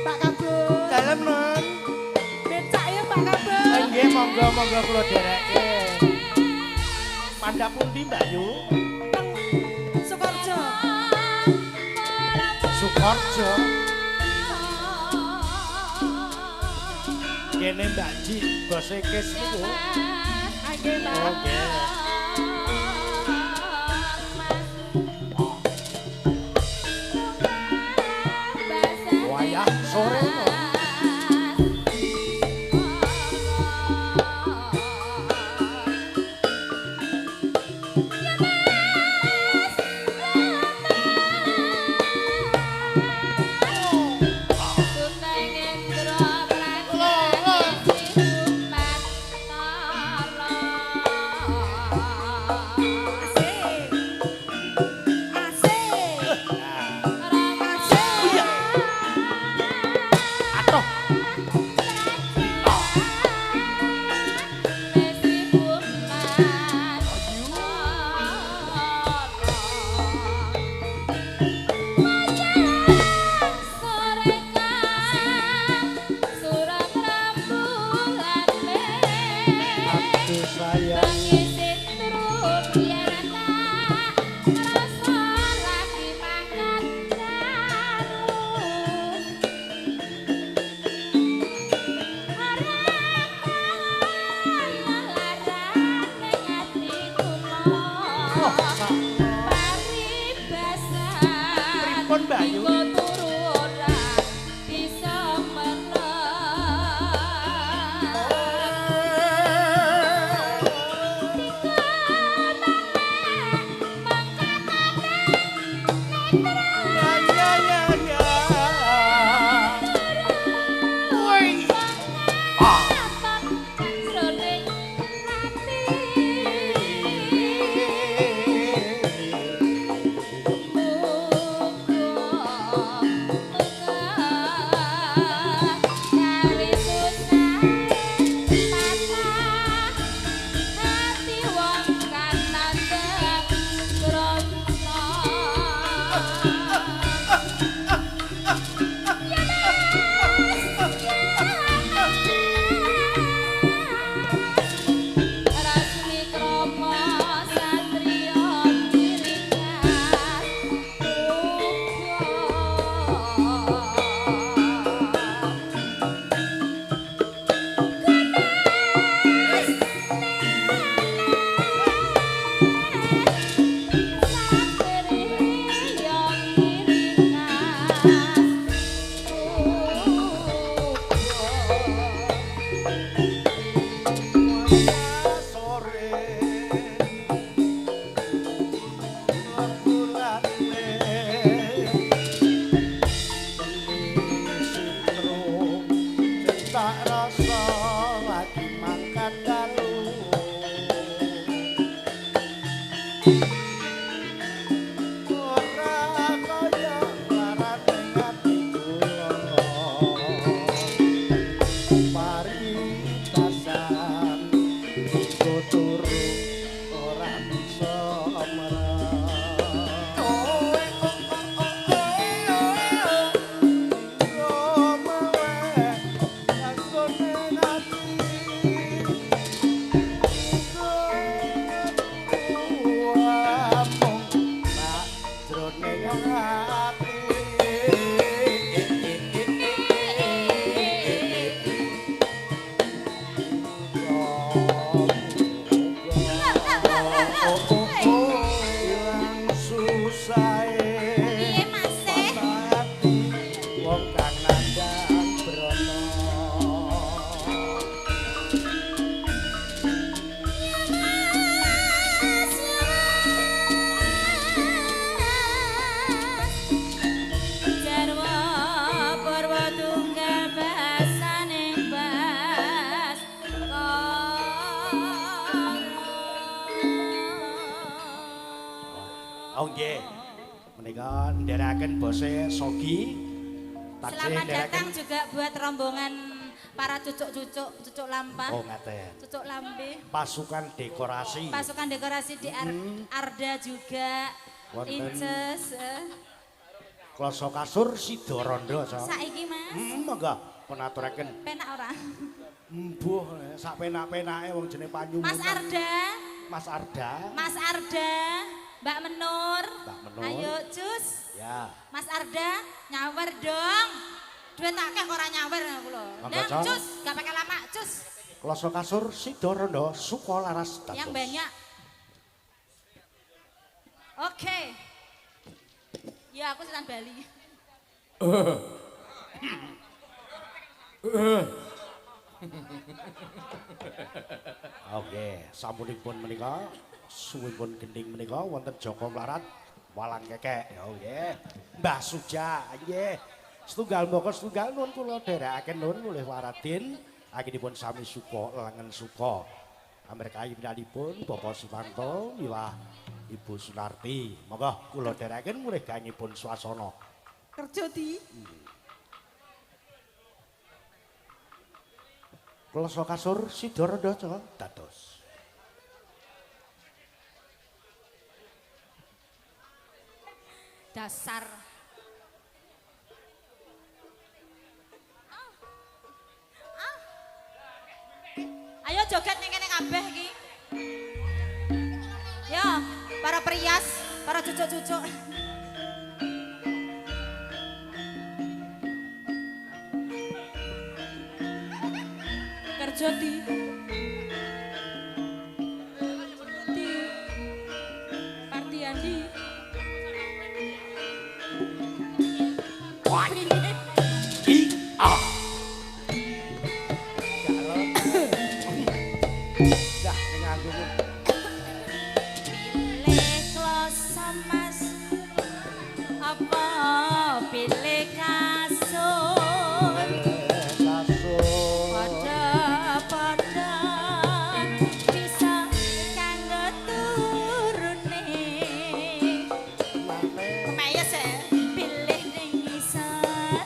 Pak Kabul. Dalem nun. Becak ya Pak Kabul. Nggih monggo kula dereke. Mandhap pundi Mbak Yu? Sukorjo. Sukorjo. Kene Mbak Ji, bos Kis niku. Nggih Pak. Oke. Wayah sore to. Pripun Mbak Yu? Oh nggih. Menika ndherekaken bose Sogi. Selamat datang juga buat rombongan para cucuk lampa. Oh ngaten. Cucuk lambe. Pasukan dekorasi. Pasukan dekorasi di Arda juga. Wonten. Inces. Klasa kasur Sida Randha, Cok. Saiki, Mas. Monggo penaturaken. Penak ora? Mbuh, sak penak-penake wong jeneng Panyuwun. Mas Arda. Mas Arda. Mas Arda, Mbak Menur. Mbak Menur. Ayo, Cus. Ya. Mas Arda, nyawer dong. Duit akeh kok ora nyawer aku lho. Monggo, Nang, Cok. Cus, gak pakai lama, Cus. Klasa kasur Sida Randha suka laras dados. Yang banyak. Oke. Ya, aku sedang Bali. Oke, sampunipun menika suwipun gending menika wonten Joko Mlarat walang kekek. Ya nggih. Mbah Suja nggih. Setunggal moko setunggal nuwun kula dherekaken nuwun mulih waradin anggenipun sami suka lengen suka. Amrekayi pinanipun Bapak Suwanto milah Ibu Sunarti. Monggo kula dherekaken mulih gayengipun swasana. Kerja di. Klasa kasur Sida Randha dados. Dasar. Ayo joget ning kene kabeh iki. Ya, para perias, para cucuk-cucuk. Kerja di. Di. Partian di. Dah nganggo Pilih kloso mas apa pilih kasur kasur. Pada-pada bisa kanggo turune Kemeyes ya. Pilih ning ngisor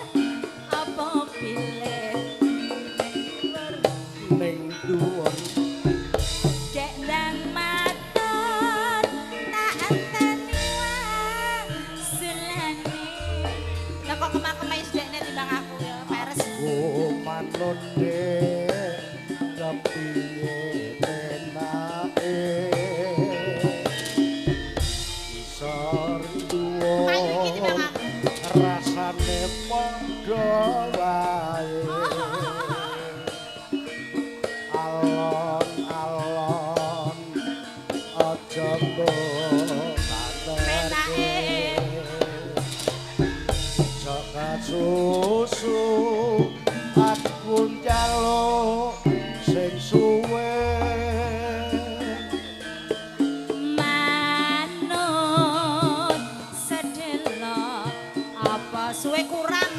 apa pilih Ning dhuwur. Dek ndang matur tak enteni sulane Lah kok kemak-kemais dekne timbang aku ya, peres. Manut dek kepiye penake isor Payu iki timbang dhuwur aku. rasane padha wae alon-alon aja mbok Penake. Jagat susu aku njaluk sing suwe manut sedelo Apa suwe kurang?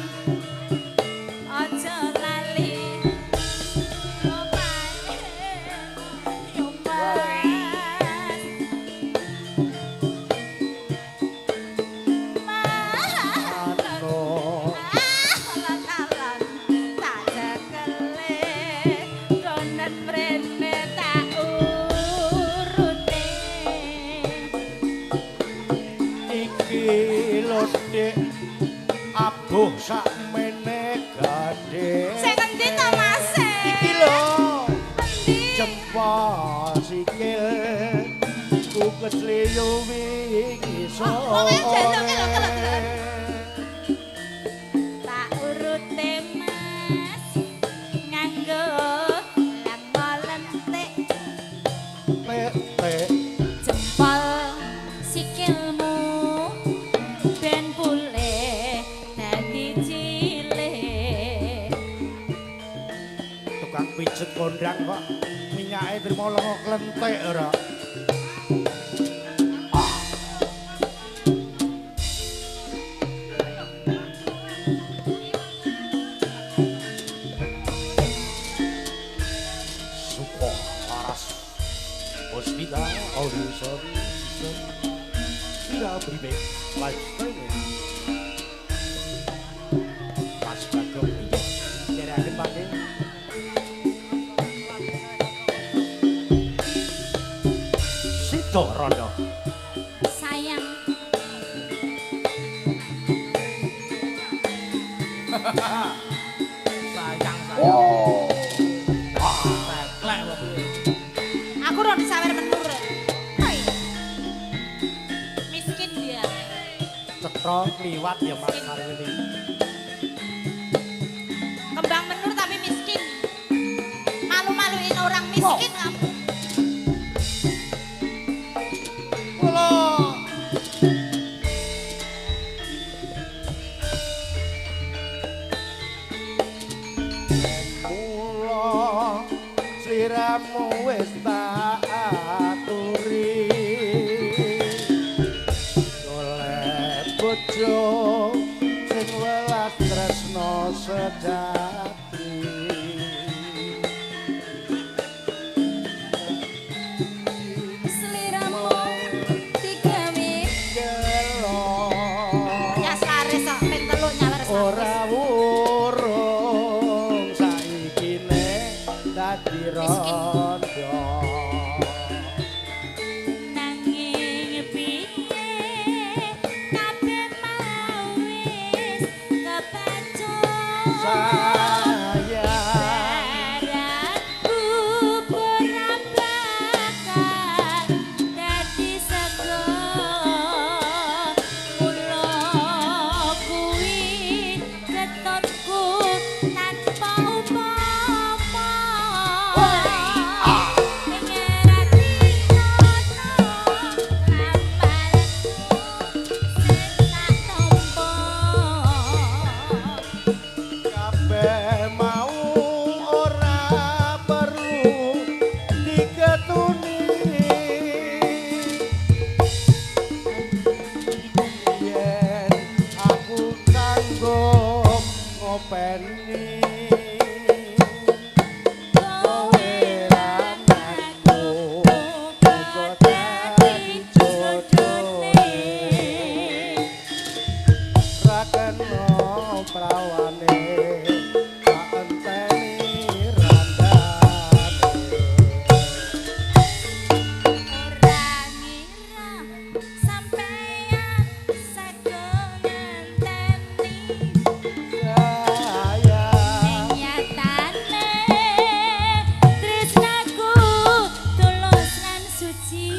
aja lali nyobain manut alon-alon tak jekele donen mrene tak urute iki lho Dik abuh sakmene gade Sing endi to, Mas? iki lho Endi? jempol sikil ku kesliyu wingi Oh, yang jatuh, kelok. tak urute mas nganggo langko lentik Tek jempol sikilmu ben pulih dadi cilik tukang pijet kondang kok minyake trimo lengo klentek ora suko laras hospital audition system tidak pribadi lifestyle pas bagong iya dari akhir pakai Sida Randha sayang Sayang sayang. Oh. Teklek kok piye. Aku ron disawer menur. Hai. Miskin dia. Cetro liwat ya Mas Sarwini. Kembang menur tapi miskin. Malu-maluin orang miskin kamu. Sliramu wis tak aturi golek bojo sing welas tresno sejati Seliramu digawe gelo Nyas laris kok ping telu nyawer ora wurung saiki dadi rondo nanging piye kabeh mau wis kepancung sayang Baratku ora bakal dadi sego mula kuwi ketonku tanpa upama pengerati nono lambalku sing tak tampa kabeh mau ora perlu diketuni yen aku kanggo ngopeni kowe lanangku kok dadi jodohne ra kena prawane tak enteni randane ora ngira sampeyan sego ngenteni sayang nyatane tresnaku tulus lan suci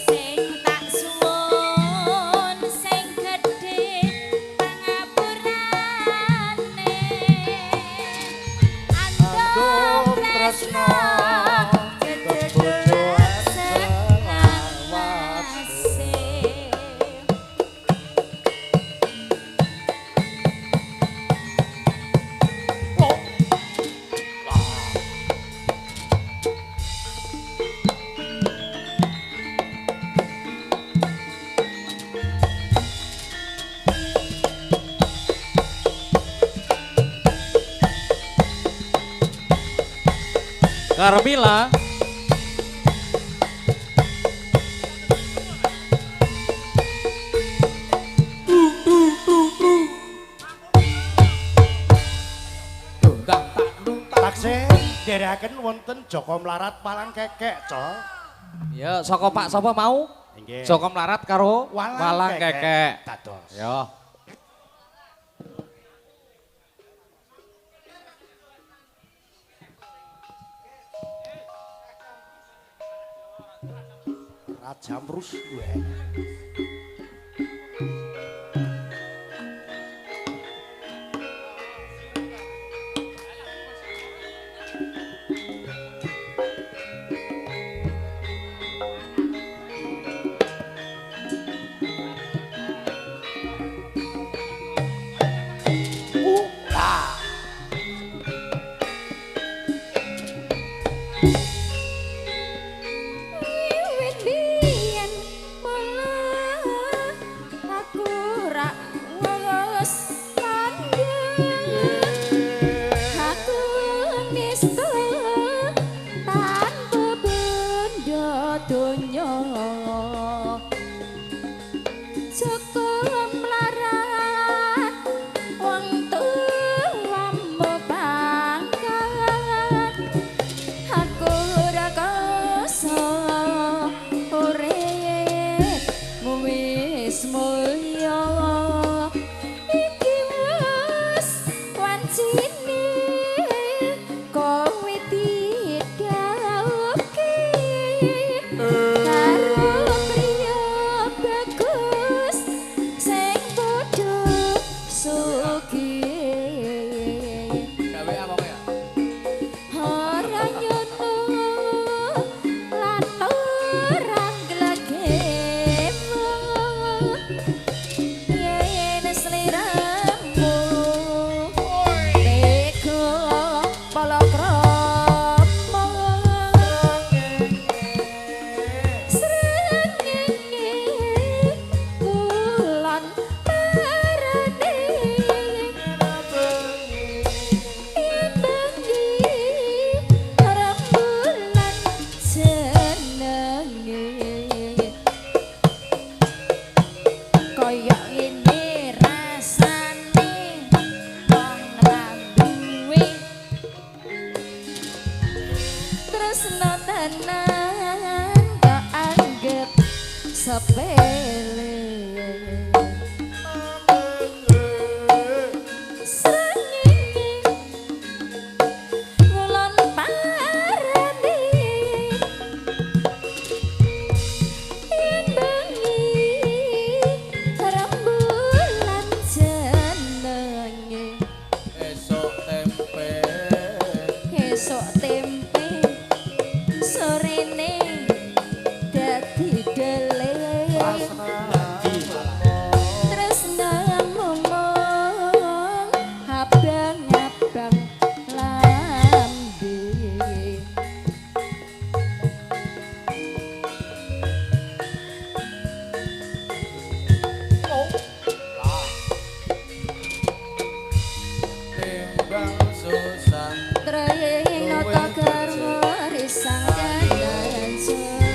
sing tak suwun sing gedhe pangapurane andom tresno kebojoan selawase. Carmila. Taksih ndherekaken wonten Joko Mlarat Palang Kekek, Cok. Ya, saka Pak sapa mau? Inggih. Joko Mlarat karo Walang Kekek. Dados. Ya. Raja Mrus gue. wiwit biyen mula sepele srengenge ngulon parani yen bengi rembulan jenenge esok tempe sorene dadi dele tresnamu mung abang-abang lambe timbang susah trayeng nata garwa risang kandan saya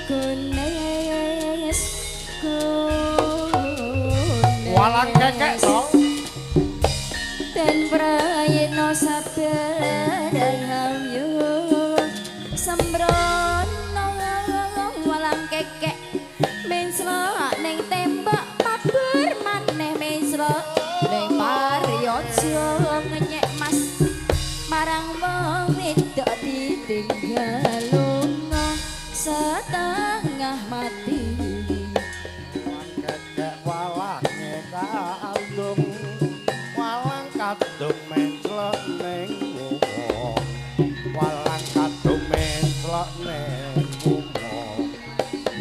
kunes Walang kekek dong. dan prayitna sabarang hamyu sembrono walang kekek menclok ning tembok mabur maneh menclok ning pariojo ngenyek mas marang wong wedok ditinggal lunga setengah mati Kekek walange kandung walang kadung menclok ning wong walang kadung menclok ning wong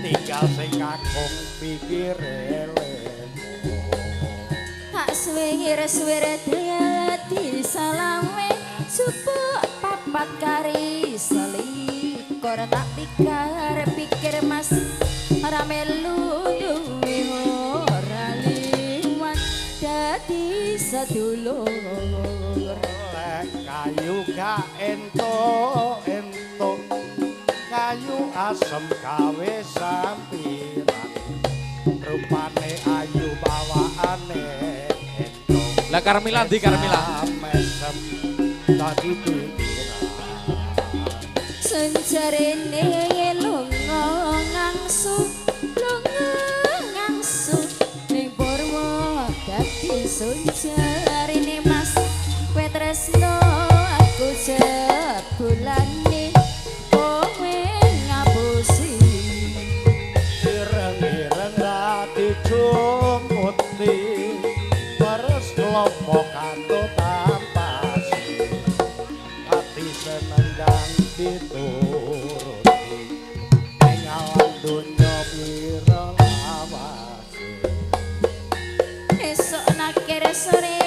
tinggal sing kakung pikire lemo tak suwir-suwir dadi salawe supuk papat kari selikur tak pikir mas ora melu duwe ora liwat dadi sedulur lek kayu gak entuk kayu asem gawe sampiran rupane ayu bawaane entuk Lah Karmila ndi Karmila? mesem dadi pikiran senjarene lunga ngangsu ning Purwo dadi sunjarene mas kowe tresno aku jebulane kowe ngapusi ireng-ireng rati jumuti terus kelompok kanto tampasi hati senendang dituruti ning alam donya pira lawase esok nakir sore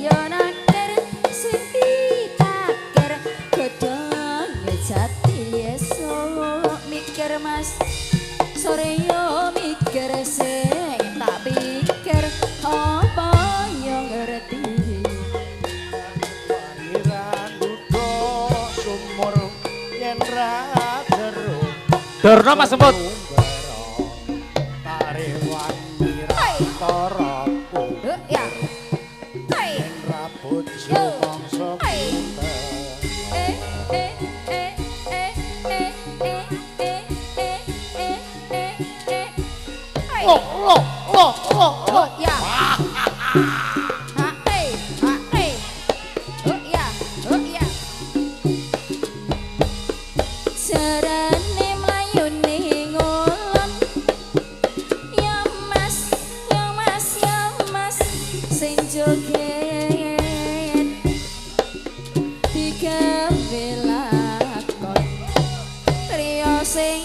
yo nakir sing takir godhong jati esok mikir mas sore yo mikir sing tak pikir apa yo ngerti Pangeran dudo sumur yen ra jero Dorno Mas Semput. Tarewan mirantara ya hai yen rabut sumangsa Oh ya. Oh ya. Jarane mlayune ngulon. Ya Mas, ya Mas, ya Mas sing joget. Digawe lakon. Trio sing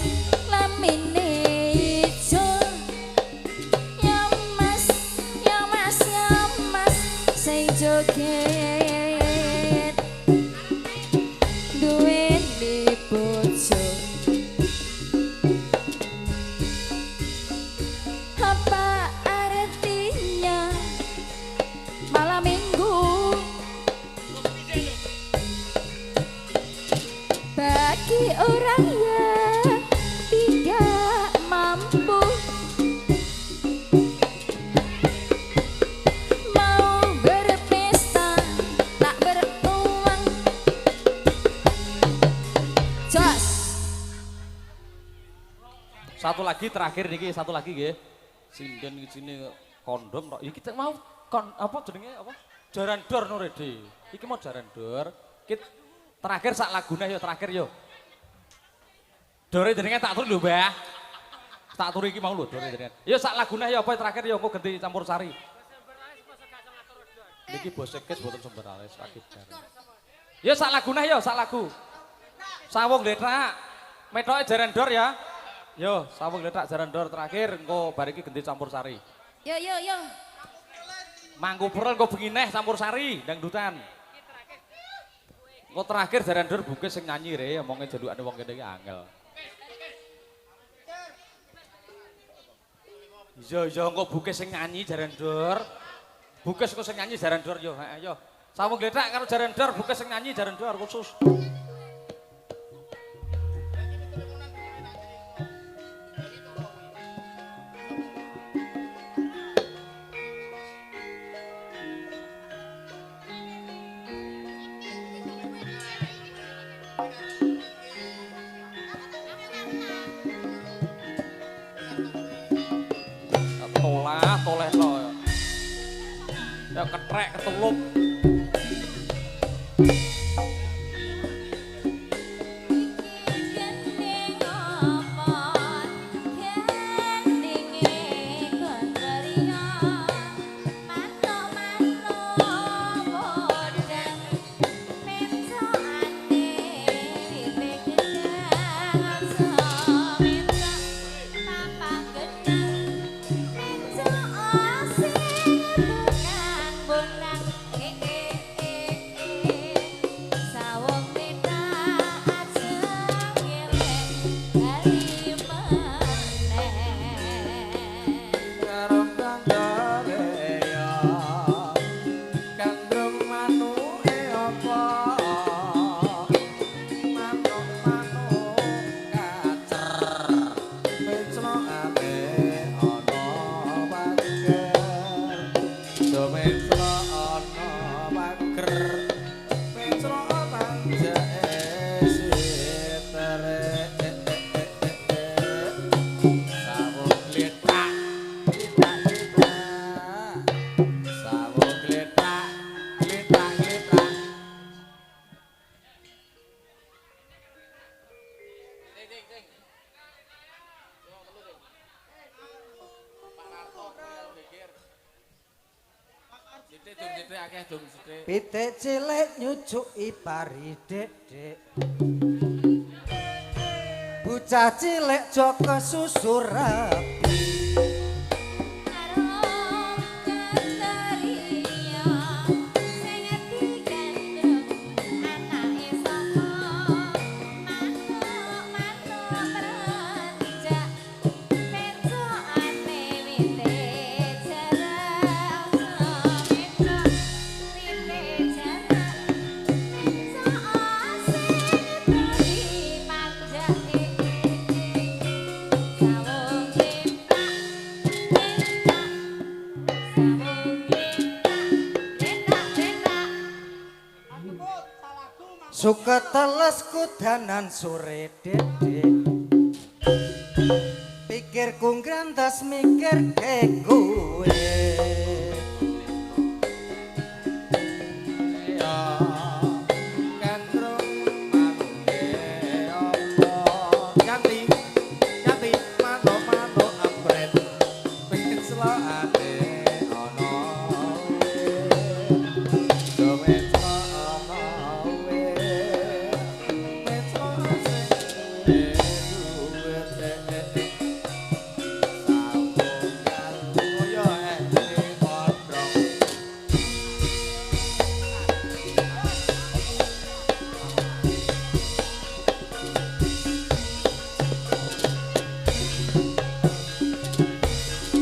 lamine ijo. Ya Mas, ya Mas, ya Mas sing joget. Duweni bojo. Apa artinya malam minggu bagi orang yang tidak mampu mau berpesta tak bertuang Sos. Satu lagi terakhir niki, satu lagi nggih. Sinden sini kondom tok. Iki mau apa jenenge apa? Jaran dor Nuredi. Iki mau jaran dor. Terakhir sak lagune yo terakhir yo. Dore jenenge tak turi lho, Mbah. Tak turi iki mau lho dore jenenge. Yo sak lagune yo apa terakhir yo engko ganti campur sari. Niki bosekes boten sumber alis rakit. Yo sak lagune yo sak lagu. Sawung letak. Metoke jaran dor ya. Yo, sawung letak jaran dor terakhir engko bar iki ganti campur sari. Yo. Mangku purel engko bengi neh campur sari dangdutan. Engko terakhir jaran dor bukis sing nyanyi re, omonge jalukane wong kene iki angel. Iya engko bukis sing nyanyi jaran dor. Bukis kok sing nyanyi jaran dor yo, heeh yo. Sawung letak karo jaran dor bukis sing nyanyi jaran dor khusus. Toleh lo ya ketrek ketulup Pitik cilik nyucuki pari dedek. Bocah cilik joko susur rapi. Suka teles kudanan sore dedek. Pikirku ngrantas mikir ke kowe.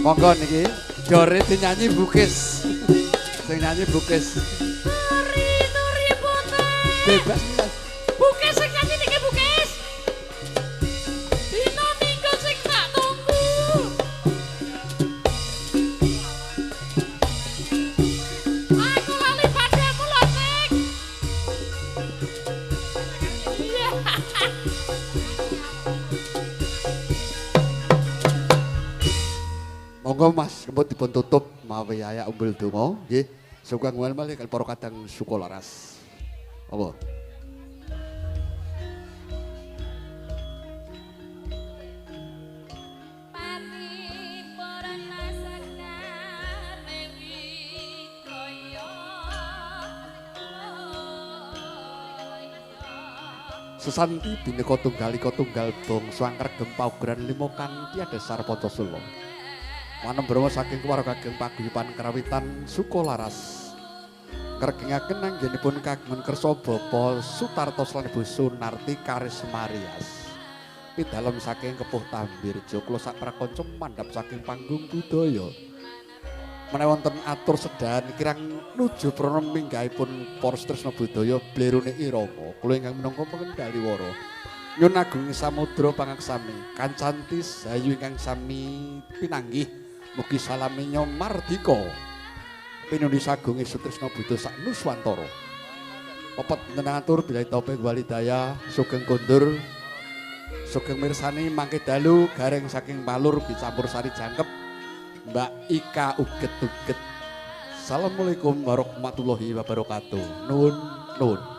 Monggo niki jore dinyanyi Bukis. Sing nyanyi Bukis. Turi putih. Bebas. Bukis sing nyanyi niki Bukis. Dina minggu sing tak tunggu. Aku lali padamu lho, Sing. Iya. Monggo Mas, kempun dipun tutup mawi ayak umbul donga nggih. Sugeng malih para kadang Sukolaras. Monggo. Sesanti bineka tunggalika tunggal bangsa angkreg paugeran lima kanthi adhesar Pancasila. Manembromo saking keluarga ageng paguyuban karawitan Sukolaras. Ngregengaken anggenipun kagungan kersa Bapa Sutarto lan Ibu Sunarti Karismarias. Pidalem saking Kepuh Tambirjo kula sak prakanca mandhap saking panggung budaya. Menawi wonten atur sedahan kirang nuju prana minggahipun para tresna budaya blerone irama kula ingkang minangka pengendali wara nyun agung samudra pangaksami kancanti sayu ingkang sami pinanggih mugi salaminya mardika pinundhi sagung sutresna buddha sak nuswantara pepet menengatur bila topeng walidaya sugeng kondur sugeng mirsani mangke dalu gareng saking palur dicampur sari jangkep Mbak Ika uget-uget. Assalamualaikum warahmatullahi wabarakatuh. Nun.